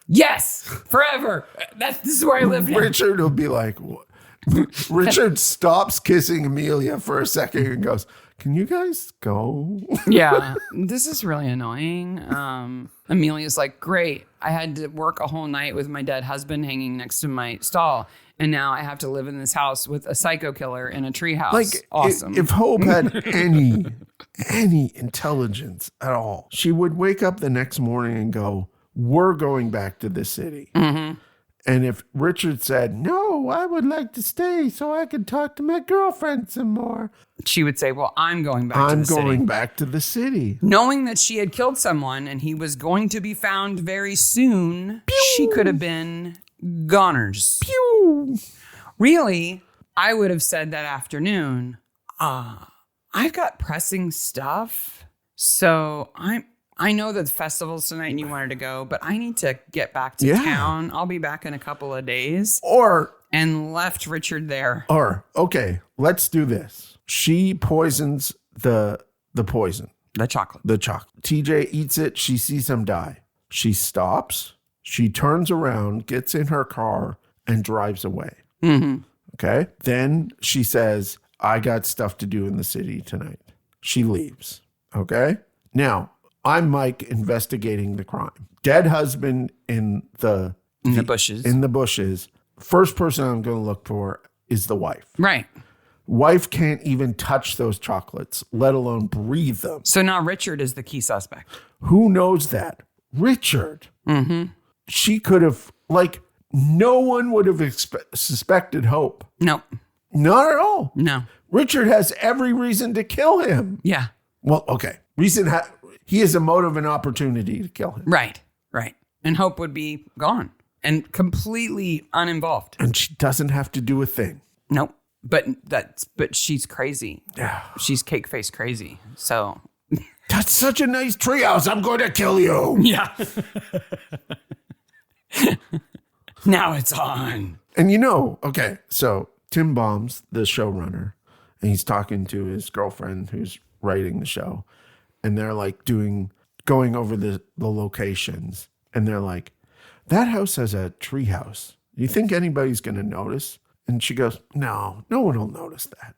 Yes, forever. This is where I live now. Richard will be like, what? Richard stops kissing Amelia for a second and goes, can you guys go? Yeah, this is really annoying. Amelia's like, great. I had to work a whole night with my dead husband hanging next to my stall. And now I have to live in this house with a psycho killer in a treehouse. Like, awesome. If Hope had any intelligence at all, she would wake up the next morning and go, we're going back to the city. Mm-hmm. And if Richard said, no, I would like to stay so I can talk to my girlfriend some more, she would say, well, I'm going back to the city. I'm going back to the city. Knowing that she had killed someone and he was going to be found very soon, she could have been goners. Pew! Really, I would have said that afternoon, I've got pressing stuff. So I know that the festival's tonight and you wanted to go, but I need to get back to town. I'll be back in a couple of days. And left Richard there. Okay, let's do this. She poisons the poison. The chocolate. TJ eats it. She sees him die. She stops. She turns around, gets in her car, and drives away. Mm-hmm. Okay? Then she says, I got stuff to do in the city tonight. She leaves. Okay? Now, I'm Mike investigating the crime. Dead husband in the bushes. In the bushes. First person I'm going to look for is the wife. Right. Wife can't even touch those chocolates, let alone breathe them. So now Richard is the key suspect. Who knows that? Richard. Mm-hmm. She could have, no one would have suspected Hope. No. Not at all. No. Richard has every reason to kill him. Yeah. Well, okay. He has a motive and opportunity to kill him. Right. And Hope would be gone and completely uninvolved. And she doesn't have to do a thing. Nope. But she's crazy. Yeah. She's cake face crazy. So that's such a nice treehouse. I'm going to kill you. Yeah. Now it's on. And okay, so Tim Baum's the showrunner, and he's talking to his girlfriend who's writing the show, and they're going over the locations, and they're like, that house has a tree house. Do you think anybody's going to notice? And she goes, no one will notice that.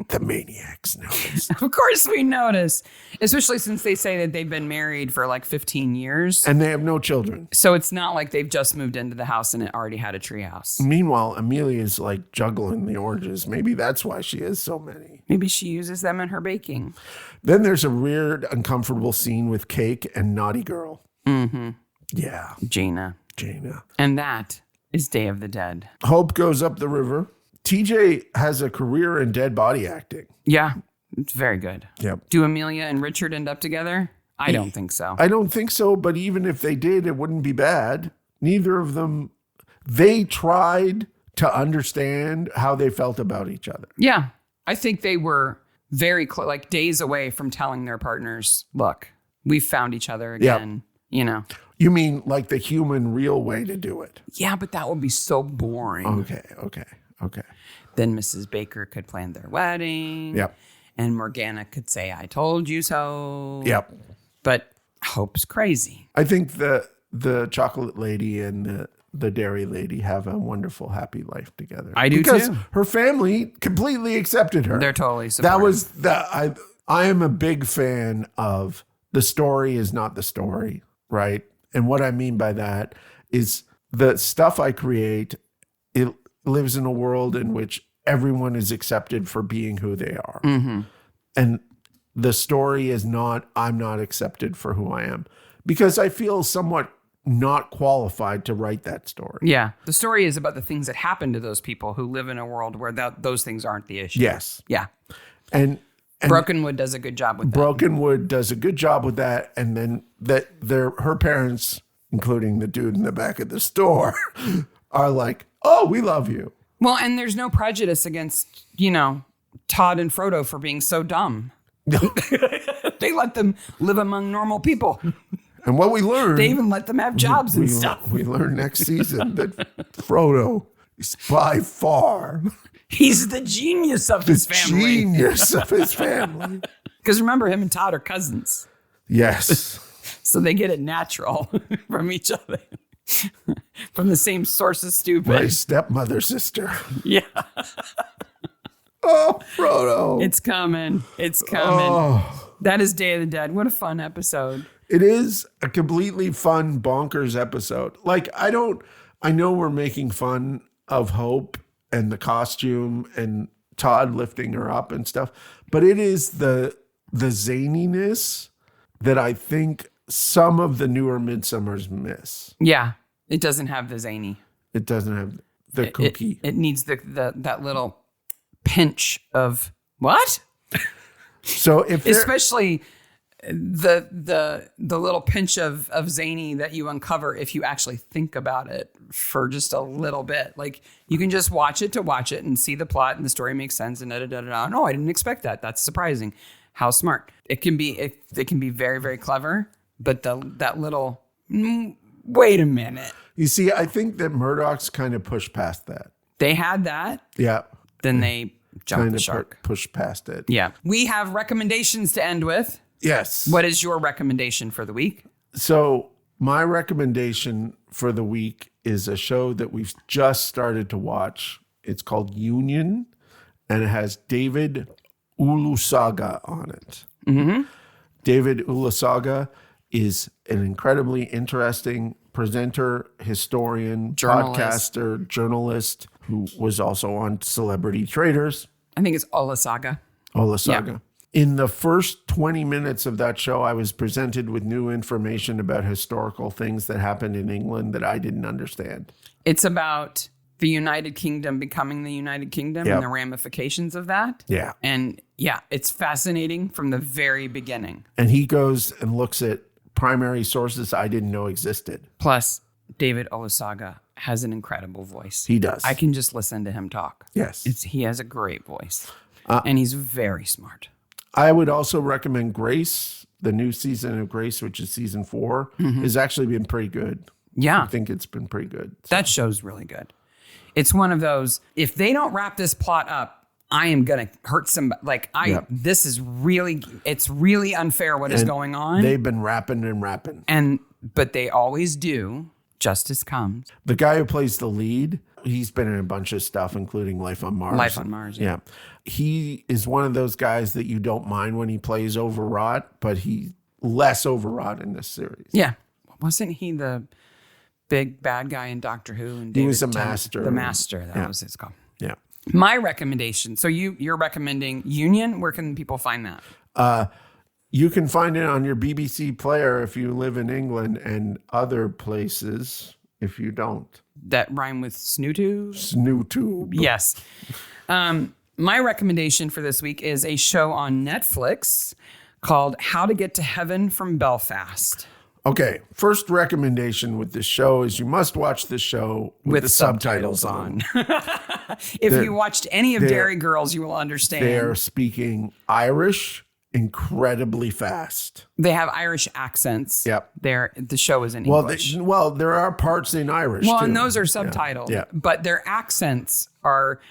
The Maniacs notice. Of course we notice, especially since they say that they've been married for 15 years. And they have no children. So it's not like they've just moved into the house and it already had a tree house. Meanwhile, Amelia's juggling the oranges. Maybe that's why she has so many. Maybe she uses them in her baking. Then there's a weird, uncomfortable scene with Cake and Naughty Girl. Mm-hmm. Yeah. Jaina. And that is Day of the Dead. Hope goes up the river. TJ has a career in dead body acting. Yeah, it's very good. Yep. Do Amelia and Richard end up together? I don't think so. I don't think so, but even if they did, it wouldn't be bad. Neither of them, they tried to understand how they felt about each other. Yeah. I think they were very close, like days away from telling their partners, look, we've found each other again, you know. You mean like the human real way to do it? Yeah, but that would be so boring. Okay. Then Mrs. Baker could plan their wedding. Yep. And Morgana could say, I told you so. Yep. But Hope's crazy. I think the chocolate lady and the dairy lady have a wonderful, happy life together. I do because too. Her family completely accepted her. They're totally supportive. That was I am a big fan of the story is not the story, right? And what I mean by that is the stuff I create, it lives in a world in which everyone is accepted for being who they are. Mm-hmm. And the story is not, I'm not accepted for who I am, because I feel somewhat not qualified to write that story. Yeah. The story is about the things that happen to those people who live in a world where those things aren't the issue. Yes. Yeah. And Brokenwood does a good job with that. Brokenwood does a good job with that. And then her parents, including the dude in the back of the store, are like, oh, we love you. Well, and there's no prejudice against, Todd and Frodo for being so dumb. They let them live among normal people. And what we learn... They even let them have jobs and stuff. We learn next season that Frodo is by far... He's the genius of his family. Genius of his family. Because remember, him and Todd are cousins. Yes. So they get it natural from each other. From the same source of stupid. My stepmother sister. Yeah. Oh, Frodo. It's coming. It's coming. Oh. That is Day of the Dead. What a fun episode. It is a completely fun, bonkers episode. Like, I know we're making fun of Hope and the costume and Todd lifting her up and stuff, but it is the zaniness that I think some of the newer Midsummers miss. Yeah. It doesn't have the zany. It doesn't have the kooky. It needs that little pinch of what? So if especially the little pinch of zany that you uncover if you actually think about it for just a little bit. Like, you can just watch it and see the plot and the story makes sense and da-da-da-da-da. No, I didn't expect that. That's surprising. How smart. It can be very, very clever, but that little wait a minute. You see, I think that Murdoch's kind of pushed past that. They had that. Yeah. Then they jumped the shark. Pushed past it. Yeah. We have recommendations to end with. Yes. What is your recommendation for the week? So my recommendation for the week is a show that we've just started to watch. It's called Union, and it has David Ulusoga on it. Mm-hmm. David Ulusoga is an incredibly interesting presenter, historian, podcaster, journalist who was also on Celebrity Traders. I think it's Ulusoga. Ulusoga. Yeah. In the first 20 minutes of that show, I was presented with new information about historical things that happened in England that I didn't understand. It's about the United Kingdom becoming the United Kingdom and the ramifications of that. Yeah. And yeah, it's fascinating from the very beginning. And he goes and looks at primary sources I didn't know existed. Plus, David Ulusoga has an incredible voice. He does. I can just listen to him talk. Yes. He has a great voice. And he's very smart. I would also recommend Grace. The new season of Grace, which is season 4, has actually been pretty good. Yeah. I think it's been pretty good. So. That show's really good. It's one of those, if they don't wrap this plot up, I am going to hurt somebody. Like, this is really, it's really unfair what is going on. They've been rapping and rapping. But they always do. Justice comes. The guy who plays the lead, he's been in a bunch of stuff, including Life on Mars. Life on Mars, yeah. He is one of those guys that you don't mind when he plays overwrought, but he's less overwrought in this series. Yeah. Wasn't he the big bad guy in Doctor Who? And he was a master. The master, that was his call. Yeah. My recommendation. So you're recommending Union. Where can people find that? You can find it on your BBC player if you live in England, and other places if you don't. That rhyme with Snootube? Snootube. Yes. My recommendation for this week is a show on Netflix called How to Get to Heaven from Belfast. Okay, first recommendation with this show is you must watch this show with the subtitles on. If you watched any of Dairy Girls, you will understand. They're speaking Irish incredibly fast. They have Irish accents. Yep. The show is in English. Well, there are parts in Irish too. And those are subtitled. Yeah. But their accents are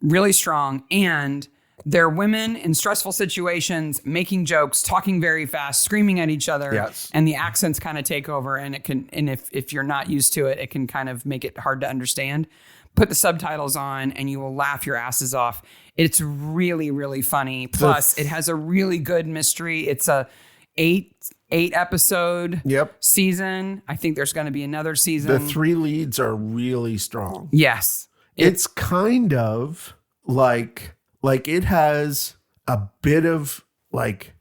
really strong, and they're women in stressful situations, making jokes, talking very fast, screaming at each other. Yes. And the accents kind of take over, and if you're not used to it, it can kind of make it hard to understand. Put the subtitles on and you will laugh your asses off. It's really, really funny. Plus, it has a really good mystery. It's a eight episode season. I think there's going to be another season. The 3 leads are really strong. Yes. It's kind of like it has a bit of like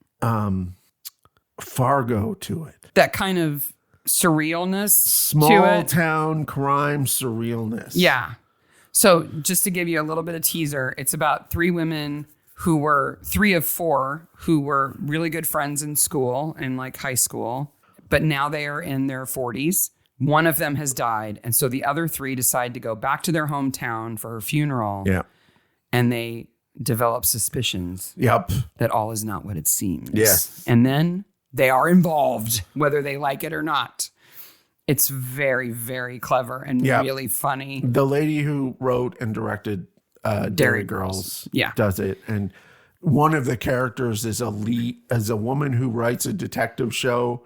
Fargo to it. That kind of surrealness Small to it. town crime surrealness. Yeah. So just to give you a little bit of teaser, it's about 3 women who were 3 of 4 who were really good friends in school, in like high school, but now they are in their 40s. One of them has died. And so the other 3 decide to go back to their hometown for her funeral. Yeah. And they develop suspicions that all is not what it seems. Yes. And then they are involved, whether they like it or not. It's very, very clever and really funny. The lady who wrote and directed Dairy Girls does it. And one of the characters is a woman who writes a detective show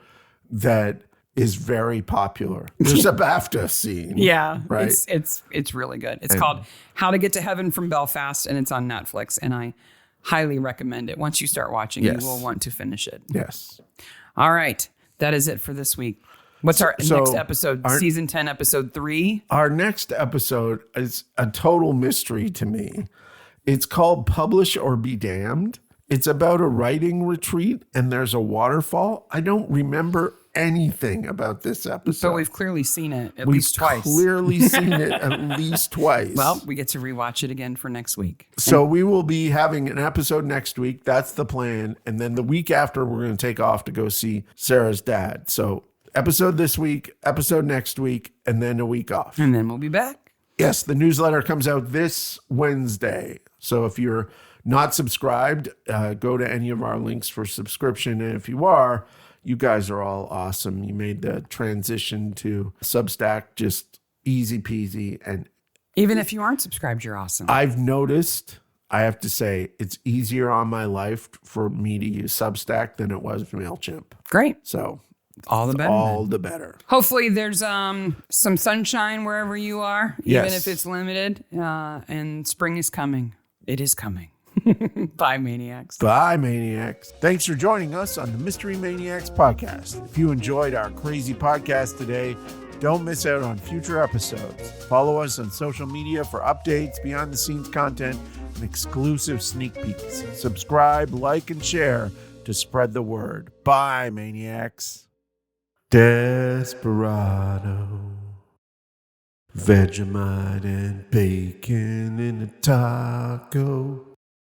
that is very popular. There's a BAFTA scene. Yeah, right. It's really good. It's called How to Get to Heaven from Belfast, and it's on Netflix. And I highly recommend it. Once you start watching, you will want to finish it. Yes. All right, that is it for this week. What's our next episode? Season 10, episode 3. Our next episode is a total mystery to me. It's called Publish or Be Damned. It's about a writing retreat, and there's a waterfall. I don't remember anything about this episode. But we've clearly seen it at least twice. We've clearly seen it at least twice. Well, we get to rewatch it again for next week. So we will be having an episode next week. That's the plan. And then the week after, we're going to take off to go see Sarah's dad. So episode this week, episode next week, and then a week off. And then we'll be back. Yes, the newsletter comes out this Wednesday. So if you're not subscribed, go to any of our links for subscription. And if you are, you guys are all awesome. You made the transition to Substack just easy peasy. And even if you aren't subscribed, you're awesome. I've noticed, I have to say, it's easier on my life for me to use Substack than it was MailChimp. Great. So all the better. All the better. Hopefully there's some sunshine wherever you are, even if it's limited. And spring is coming. It is coming. Bye, Maniacs. Bye, Maniacs. Thanks for joining us on the Mystery Maniacs podcast. If you enjoyed our crazy podcast today, don't miss out on future episodes. Follow us on social media for updates, behind-the-scenes content, and exclusive sneak peeks. Subscribe, like, and share to spread the word. Bye, Maniacs. Desperado, Vegemite and bacon in a taco.